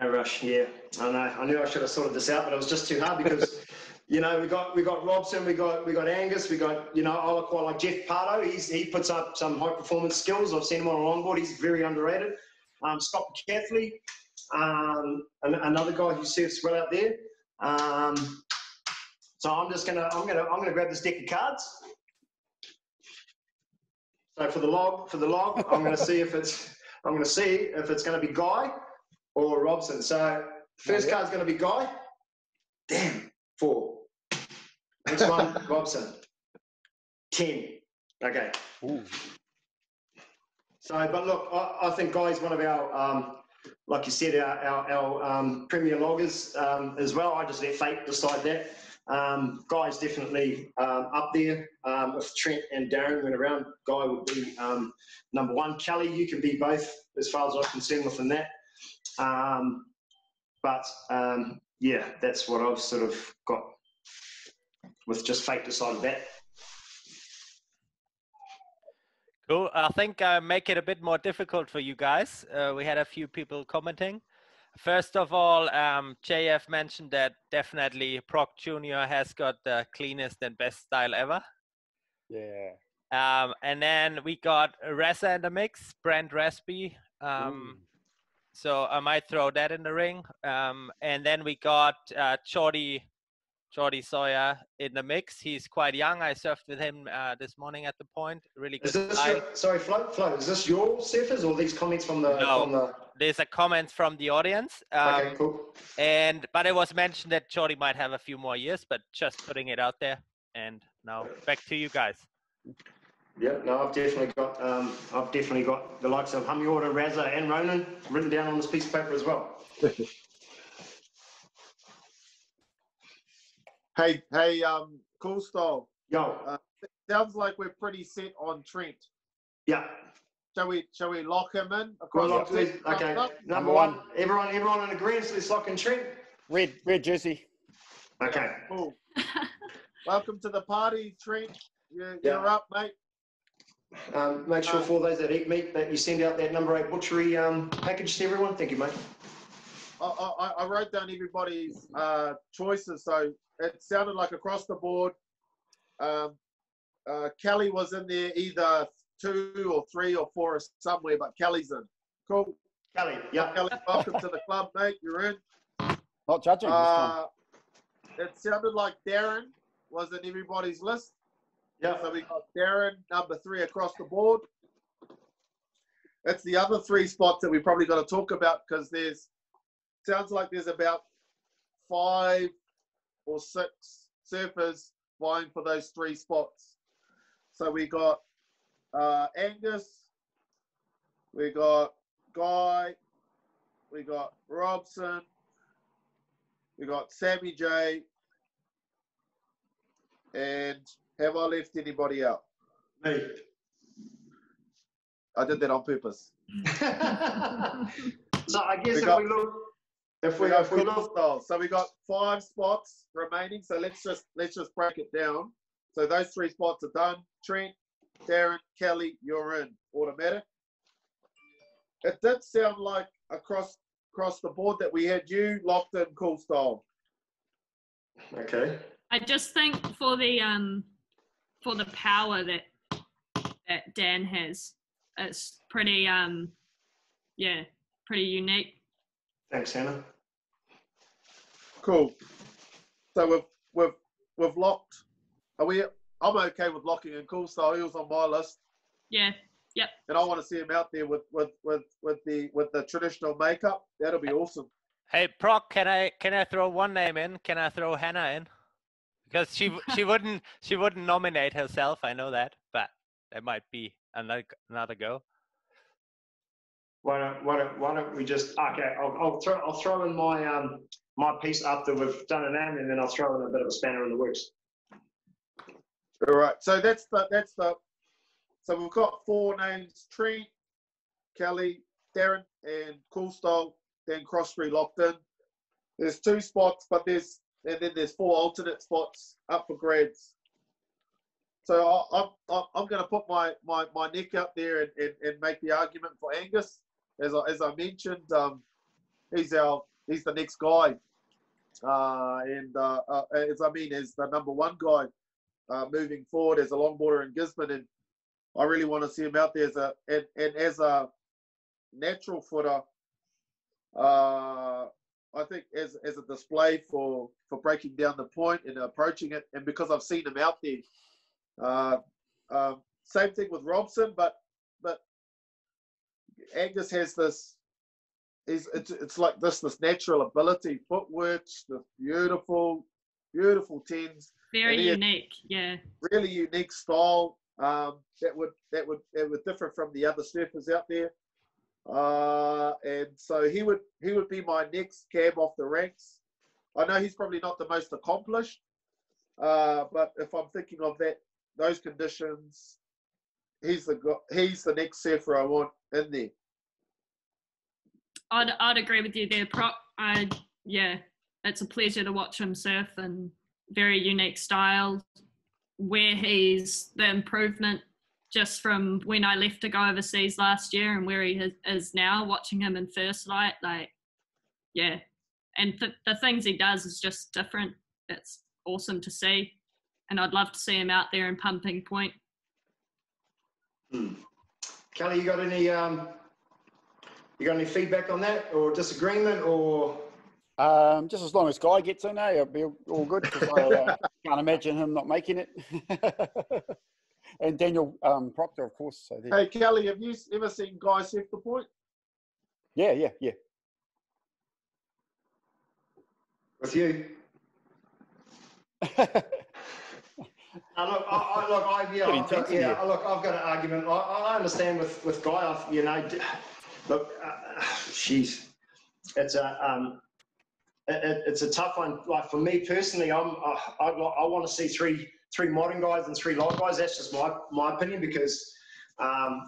A: No rush. Yeah, I know. I knew I should have sorted this out, but it was just too hard because. You know, we got Robson, we got Angus, we got, you know, I quite like Jeff Pardo. He puts up some high performance skills. I've seen him on a longboard. He's very underrated. Scott McCaffrey, another guy who surfs well out there. So I'm gonna grab this deck of cards. So for the log, I'm gonna see if it's gonna be Guy or Robson. So first card's gonna be Guy. Damn. 4. Next one, Robson. 10. Okay.
C: Ooh.
A: So, but look, I think Guy's one of our, like you said, our premier loggers as well. I just let fate decide that. Guy's definitely up there. If Trent and Darren went around, Guy would be number 1. Kelly, you can be both as far as I'm concerned within that. Yeah, that's what I've sort of got with just fate decided that.
F: Cool. I think I make it a bit more difficult for you guys. We had a few people commenting. First of all, JF mentioned that definitely Proc Jr. has got the cleanest and best style ever.
C: Yeah.
F: And then we got Reza in the mix, Brent Raspy. So I might throw that in the ring. And then we got Jordy Sawyer in the mix. He's quite young. I surfed with him this morning at the point. Really good.
A: Sorry, Flo, is this your surfers or these comments from the?
F: No,
A: from the...
F: There's a comment from the audience.
A: Okay, cool.
F: But it was mentioned that Jordy might have a few more years, but just putting it out there. And now back to you guys.
A: Yeah, no, I've definitely got the likes of Humiorda, Raza, and Ronan written down on this piece of paper as well.
E: Hey, Coolstyle.
A: Yo.
E: Sounds like we're pretty set on Trent.
A: Yeah.
E: Shall we lock him in?
A: Okay. Number 1. Everyone in agreement. So let's lock in Trent.
C: Red jersey.
A: Okay.
E: Cool. Welcome to the party, Trent. You're up, mate.
A: Make sure for those that eat meat that you send out that number 8 butchery package to everyone. Thank you, mate.
E: I wrote down everybody's choices, so it sounded like across the board. Kelly was in there either 2 or 3 or 4 or somewhere, but Kelly's in. Cool.
A: Kelly, yeah.
E: Kelly, welcome to the club, mate. You're in.
C: Not judging this time.
E: It sounded like Darren was in everybody's list.
A: Yeah.
E: So we got Darren, number 3 across the board. That's the other 3 spots that we probably got to talk about because sounds like there's about 5 or 6 surfers vying for those 3 spots. So we got Angus, we got Guy, we got Robson, we got Sammy J, And have I left anybody out?
A: Me.
E: I did that on purpose.
A: So I guess if we look,
E: so we got 5 spots remaining. So let's just break it down. So those 3 spots are done. Trent, Darren, Kelly, you're in automatic. It did sound like across the board that we had you locked in Coolstyle.
A: Okay.
D: I just think for the power that Dan has, it's pretty pretty unique.
A: Thanks, Hannah.
E: Cool. So we've locked. I'm okay with locking in Coolstyle. He was on my list.
D: Yeah. Yep.
E: And I want to see him out there with the traditional makeup. That'll be awesome.
F: Hey, Proc, can I throw one name in? Can I throw Hannah in? Because she wouldn't nominate herself. I know that, but there might be another go.
A: Why don't we just I'll throw in my piece after we've done an name, and then I'll throw in a bit of a spanner in the works.
E: All right. So that's the. So we've got 4 names: Trent, Kelly, Darren, and Coolstyle. Then Cross-Street locked in. There's 2 spots, but there's 4 alternate spots up for grabs. So I'm going to put my neck out there and make the argument for Angus. As I mentioned, he's the next guy, as the number 1 guy moving forward as a longboarder in Gisborne, and I really want to see him out there as a natural footer. I think as a display for breaking down the point and approaching it, and because I've seen him out there. Same thing with Robson, but Angus has this. It's like this natural ability, footwork, the beautiful tens.
D: Very unique, yeah.
E: Really unique style that would differ from the other surfers out there. And so he would be my next cab off the ranks. I know he's probably not the most accomplished, but if I'm thinking of those conditions, he's the next surfer I want in there.
D: I'd agree with you there, Proc. It's a pleasure to watch him surf, and very unique style. Where he's the improvement just from when I left to go overseas last year and where he is now, watching him in first light, and the things he does is just different. It's awesome to see, and I'd love to see him out there in pumping point.
A: Kelly, you got any feedback on that, or disagreement, or?
C: Just as long as Guy gets in there, it'll be all good, because I can't imagine him not making it. And Daniel Proctor, of course. So
E: hey, Kelly, have you ever seen Guy surf the point?
C: Yeah.
A: With you? I've got an argument. I understand with Guy. It's a tough one. Like for me personally, I want to see three modern guys and 3 log guys. That's just my opinion, because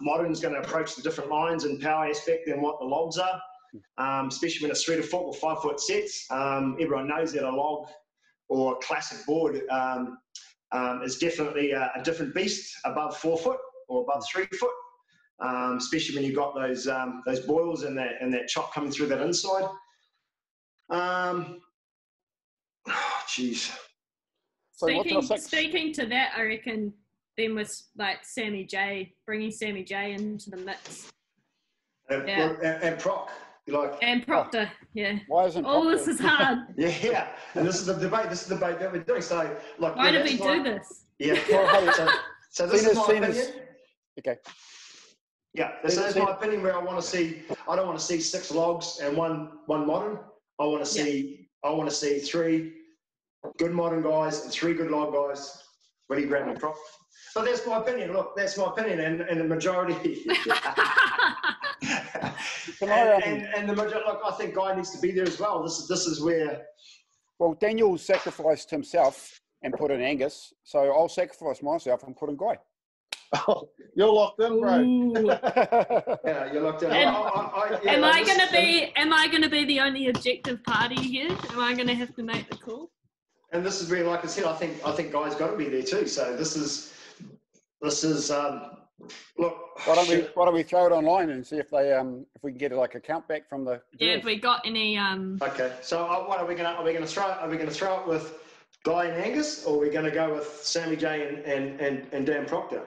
A: modern's going to approach the different lines and power aspect than what the logs are, especially when it's 3 to 4 or 5 foot sets. Everyone knows that a log or a classic board is definitely a different beast above 4 foot or above 3 foot, especially when you've got those boils and that chop coming through that inside. Jeez.
D: Speaking to that, I reckon then with like Sammy J, bringing Sammy J into the mix.
A: And Proc.
D: And Proctor, yeah.
C: Why isn't Proctor?
D: This is hard.
A: Yeah, and this is the debate. This is the debate that we're doing. So,
D: why did we do this?
A: Yeah. So this is my opinion.
C: Okay.
A: Yeah, this is my opinion. Where I don't want to see 6 logs and one modern. I want to see 3 good modern guys and 3 good log guys. What do you grab me, Prof? But that's my opinion. Look, that's my opinion, and the majority. and the majority. Look, I think Guy needs to be there as well. This is where.
C: Well, Daniel sacrificed himself and put in Angus. So I'll sacrifice myself and put in Guy.
E: Oh, you're locked in, bro.
D: Ooh.
A: Yeah, you're locked in.
D: Am I gonna be the only objective party here? Am I gonna have to make the call?
A: And this is where, like I said, I think Guy's got to be there too. So this is look.
C: Why don't we throw it online and see if they if we can get like a count back from the
D: Yeah,
C: girls?
D: if we got any
A: Okay, so what are we gonna throw it with Guy and Angus, or are we gonna go with Sammy J and Dan Proctor?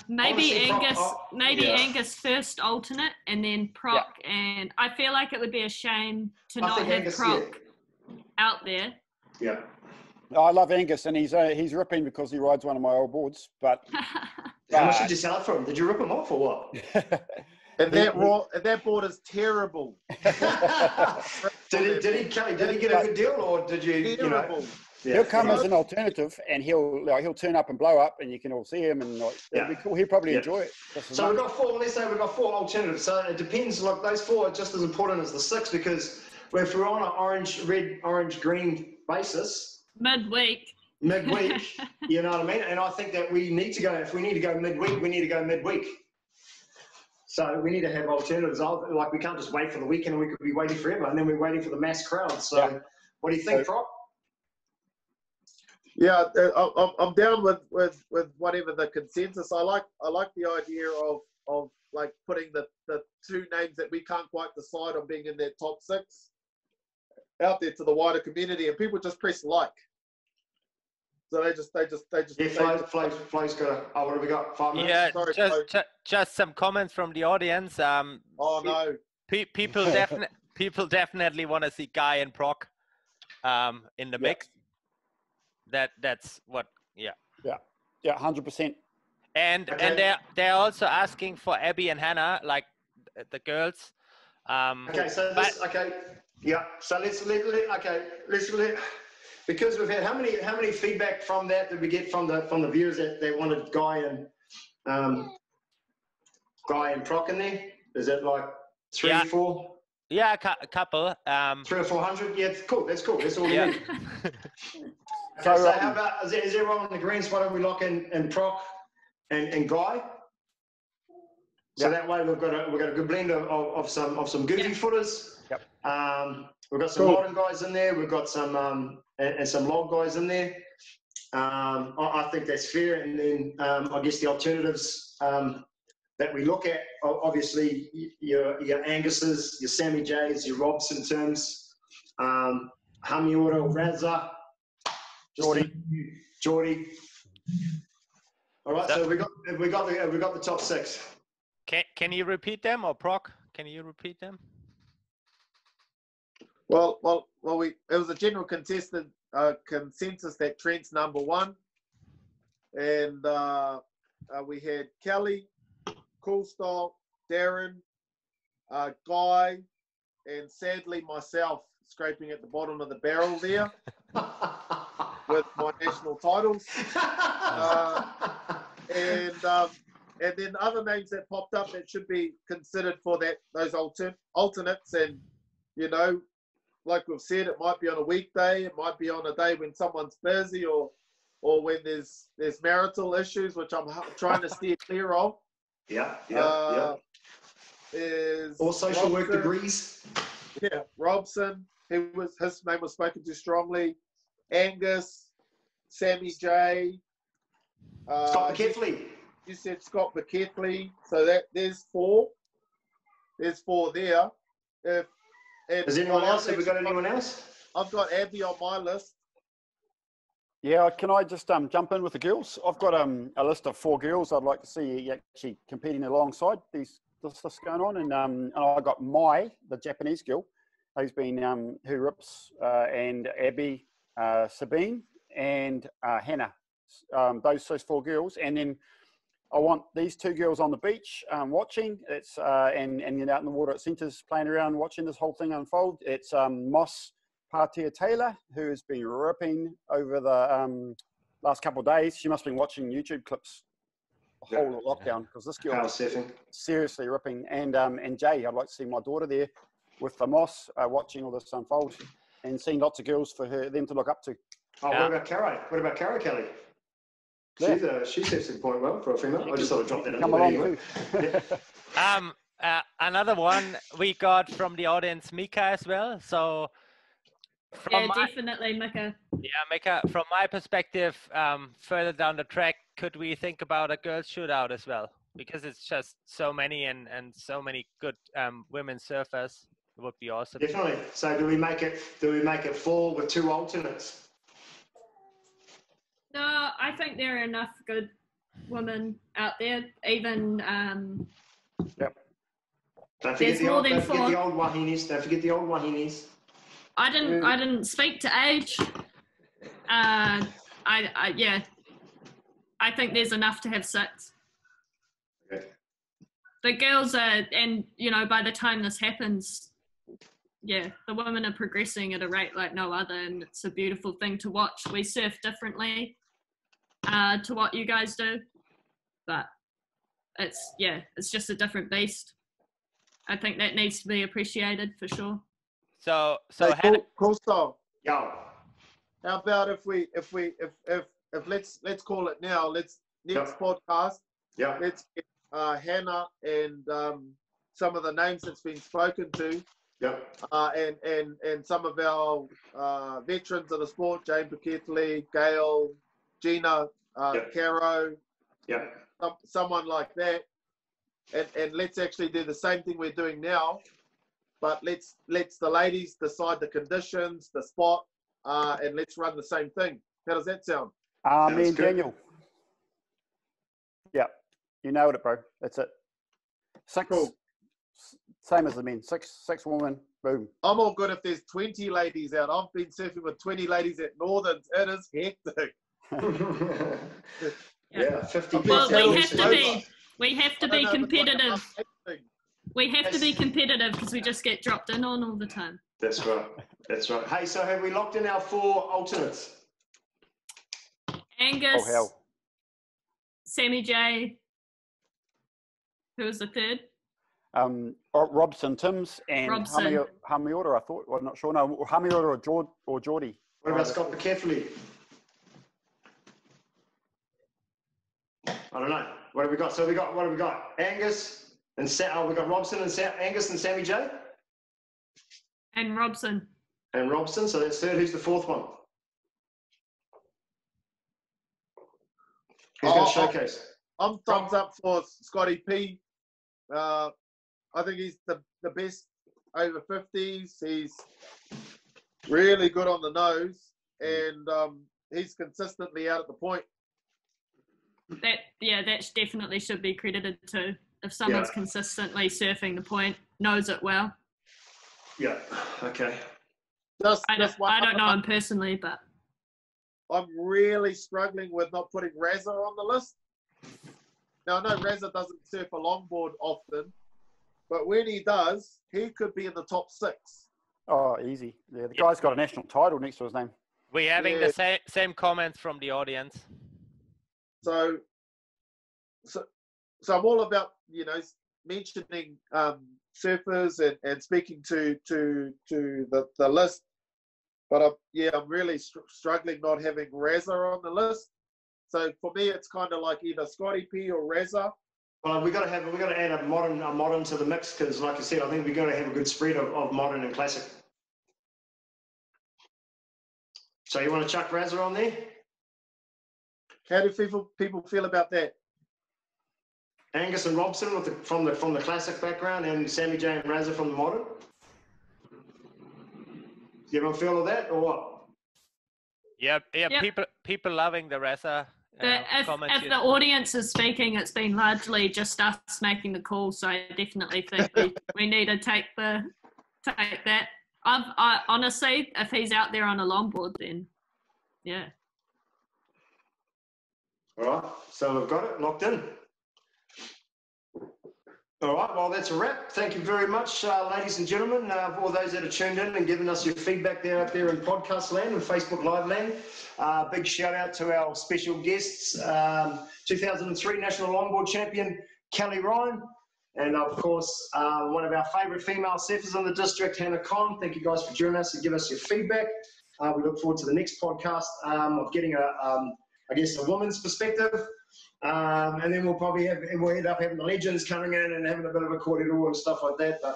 D: maybe
A: Obviously,
D: Angus,
A: yeah.
D: Angus first alternate, and then Proc. And I feel like it would be a shame to not have
A: Angus,
D: Proc out there.
A: Yeah.
C: I love Angus, and he's ripping because he rides one of my old boards. But
A: How much did you sell it for him? Did you rip him off or what?
E: And that board is terrible.
A: Did he get a good deal, or did you?
E: Terrible.
A: You know? Yeah.
C: He'll come as an alternative, and he'll turn up and blow up, and you can all see him, and it'll be cool. He'll probably enjoy it.
A: So we've got four. Let's say we've got four alternatives. So it depends. Like those four are just as important as the six, because if we're on an orange, green basis
D: Midweek,
A: you know what I mean? And I think that we need to go. If we need to go midweek, we need to go midweek. So we need to have alternatives. Like we can't just wait for the weekend, and we could be waiting forever, and then we're waiting for the mass crowd. So what do you think, Proc?
E: Yeah, I'm down with whatever the consensus. I like the idea of like putting the two names that we can't quite decide on being in that top six out there to the wider community, and people just press like. So they just.
A: Yeah, Flo's got a. Oh, what have we got? 5 minutes.
F: Yeah,
E: Sorry,
F: just some comments from the audience.
E: Oh no.
F: People definitely want to see Guy and Proc in the mix. That's what. Yeah,
C: 100%.
F: And they're also asking for Abby and Hannah, like the girls.
A: Okay, so let's because we've had how many feedback from that did we get from the viewers that they wanted Guy and Proc in there? Is it like 3 or 4?
F: Yeah, a couple.
A: 300 or 400? Yeah, cool. That's cool. That's all we need.
C: So,
A: So how about is everyone on the greens? Why don't we lock in Proc and Guy? So that way we've got a good blend of some goofy footers.
C: Yep.
A: We've got some modern guys in there. We've got some and some log guys in there. I think that's fair. And then I guess the alternatives that we look at, obviously your Angus's, your Sammy J's, your Robson terms, Hamiura, Razza, Geordie. All right, so we got the top 6.
F: Can you repeat them, or Proc? Can you repeat them?
E: Well, it was a general consensus that Trent's number 1, and we had Kelly, Coolstyle, Darren, Guy, and sadly myself scraping at the bottom of the barrel there with my national titles, and then other names that popped up that should be considered for those alternates, and you know. Like we've said, it might be on a weekday, it might be on a day when someone's busy, or when there's marital issues, which I'm trying to steer clear of.
A: Yeah.
E: Or
A: social work degrees.
E: Yeah, Robson, his name was spoken to strongly. Angus, Sammy J.
A: Scott McKethley.
E: You said Scott McKethley, so there's 4. There's 4 there.
A: Is anyone else? Have we got anyone else?
E: I've got Abby on my list.
C: Yeah, can I just jump in with the girls? I've got a list of 4 girls I'd like to see actually competing alongside this going on, and I got Mai, the Japanese girl, who rips, and Abby, Sabine, and Hannah. Those 4 girls, and then I want these 2 girls on the beach watching. It's and out in the water at centres playing around watching this whole thing unfold. It's Moss Partia Taylor, who has been ripping over the last couple of days. She must have been watching YouTube clips the whole lockdown, because this girl is seriously ripping. And Jay, I'd like to see my daughter there with the Moss watching all this unfold. and seen lots of girls for them to look up to.
A: Oh,
F: Yeah.
A: what about Caro? What about Caro Kelly?
C: Yeah.
A: She steps in point well for a female. I just thought I'd drop that in
C: Come
A: there.
C: along
A: Anyway.
C: too.
F: Another one we got from the audience, Mika, as well. So,
D: Yeah, definitely, Mika.
F: yeah, Mika, from my perspective, further down the track, could we think about a girls' shootout as well? Because it's just so many and so many good women surfers. It would be awesome.
A: Definitely. So do we make it 4 with 2 alternates?
D: No, I think there are enough good women out there. Even
A: Don't forget
D: there's
A: the
D: more
A: old,
D: than
A: don't forget
D: 4.
A: the old Wahinis. Don't forget the old Wahinis.
D: I didn't speak to age. I think there's enough to have 6.
A: Okay.
D: The girls are, and you know, by the time this happens, yeah, the women are progressing at a rate like no other, and it's a beautiful thing to watch. We surf differently to what you guys do, but it's just a different beast. I think that needs to be appreciated for sure.
F: So
E: Hey, Coolstyle.
A: Yo.
E: How about if let's call it now. Let's next podcast.
A: Yeah.
E: Let's get Hannah and some of the names that's been spoken to.
A: Yeah.
E: And some of our veterans of the sport, Jane Paquetele, Gail, Gina, Caro, someone like that. And let's actually do the same thing we're doing now, but let's the ladies decide the conditions, the spot, and let's run the same thing. How does that sound?
C: Me and
A: good.
C: Daniel. Yeah, you nailed it, bro. That's it. 6.
E: Cool.
C: Same as the men. 6 women. Boom.
E: I'm all good if there's 20 ladies out. I've been surfing with 20 ladies at Northerns. It is hectic.
A: Yeah, 50.
D: Well, we have to
E: I don't
D: be
E: know if it's like a
D: competitive.
E: update thing.
D: We have to be competitive because we just get dropped in on all the time.
A: That's right. That's right. Hey, so have we locked in our 4 alternates?
D: Angus,
C: Oh, hell.
D: Sammy J. Who was the third?
C: Robson Timms and
D: Robson.
C: Hamiota, I thought. I'm not sure. No, Hamiota or Geordie.
A: What about Scott Paquetele? I don't know. What have we got? So what have we got? Angus and we got Robson and Angus and Sammy J?
D: And Robson.
A: And Robson, so that's 3rd. Who's the 4th one? Who's going to showcase?
E: I'm thumbs up for Scotty P. I think he's the best over 50s. He's really good on the nose, and he's consistently out at the point.
D: That definitely should be credited to. If someone's consistently surfing the point, knows it well.
A: Yeah. Okay.
D: I don't know him personally, but
E: I'm really struggling with not putting Razza on the list. Now, I know Razza doesn't surf a longboard often, but when he does, he could be in the top 6.
C: Oh, easy. Yeah, the guy's got a national title next to his name.
F: we're having the same comments from the audience.
E: So I'm all about, mentioning surfers and speaking to the list. But I'm really struggling not having Razza on the list. So for me, it's kind of like either Scotty P or Razza.
A: Well, we got to add a modern to the mix because, like I said, I think we got to have a good spread of modern and classic. So you want to chuck Razza on there?
E: How do people feel about that?
A: Angus and Robson from the classic background, and Sammy J and Razza from the modern. You everyone feel of that or what?
F: Yep. People loving the Razza.
D: if the audience is speaking, it's been largely just us making the call. So I definitely think we need to take that. I honestly, if he's out there on a longboard, then yeah.
A: All right, so we've got it locked in. All right, well, that's a wrap. Thank you very much, ladies and gentlemen, for all those that are tuned in and giving us your feedback there out there in podcast land and Facebook Live land. Big shout out to our special guests, 2003 National Longboard Champion, Kelly Ryan, And of course, one of our favourite female surfers in the district, Hannah Conn. Thank you guys for joining us and giving us your feedback. We look forward to the next podcast of getting I guess, a woman's perspective. And then we'll end up having the legends coming in and having a bit of a corridor and stuff like that. But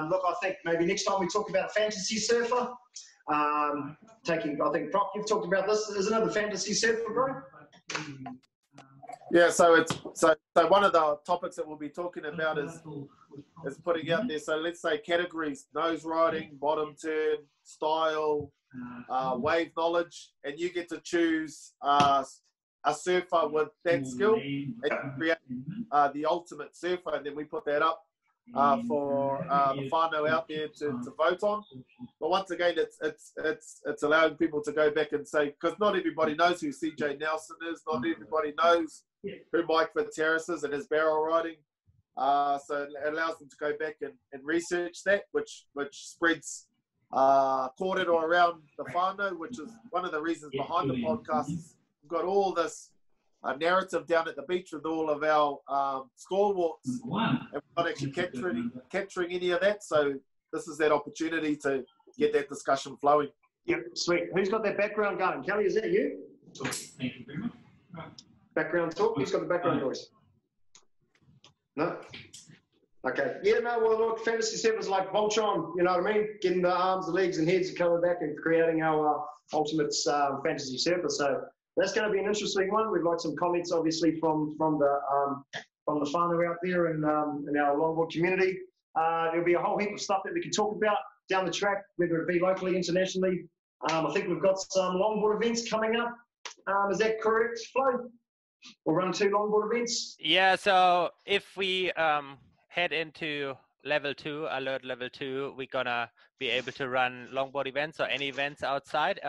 A: look, I think maybe next time we talk about a fantasy surfer. I think, Proc, you've talked about this. Isn't it the fantasy surfer, bro?
E: Yeah, so one of the topics that we'll be talking about is putting out there. So let's say categories: nose riding, bottom turn, style, wave knowledge, and you get to choose a surfer with that skill and create the ultimate surfer, and then we put that up for the whānau out there to vote on. But once again, it's allowing people to go back and say, because not everybody knows who CJ Nelson is, not everybody knows who Mike Fitzharris is and his barrel riding. So it allows them to go back and research that, which spreads corridor around the whānau, which is one of the reasons behind the podcast. We've got all this narrative down at the beach with all of our stalwarts, and we're not actually capturing any of that. So this is that opportunity to get that discussion flowing.
A: Yep, sweet. Who's got that background going? Kelly, is that you?
G: Thank you very much.
A: Background talk? Who's got the background noise? No? Okay. Yeah, no, well, look, fantasy surfers like Voltron, you know what I mean? Getting the arms, the legs, and heads coming back and creating our ultimate fantasy surfer. So that's going to be an interesting one. We'd like some comments, obviously, from the whānau out there in our longboard community. There'll be a whole heap of stuff that we can talk about down the track, whether it be locally, internationally. I think we've got some longboard events coming up. Is that correct, Flo? We'll run 2 longboard events.
F: Yeah, so if we head into level 2, alert level 2, we're gonna be able to run longboard events or any events outside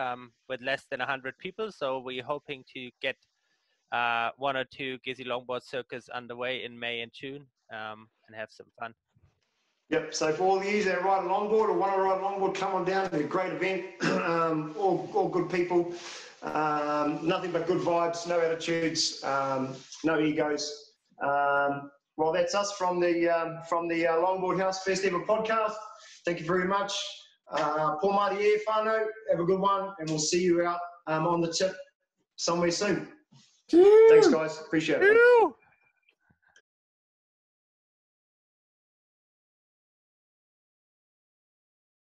F: with less than 100 people. So we're hoping to get 1 or 2 Gizzy longboard circuits underway in May and June and have some fun.
A: Yep, so for all of you that ride a longboard or want to ride a longboard, come on down. It's a great event. All good people. Nothing but good vibes, no attitudes, no egos. Well, that's us from the Longboard House first ever podcast. Thank you very much. Paul Martier, whānau, have a good one, and we'll see you out on the tip somewhere soon. Thanks, guys. Appreciate it.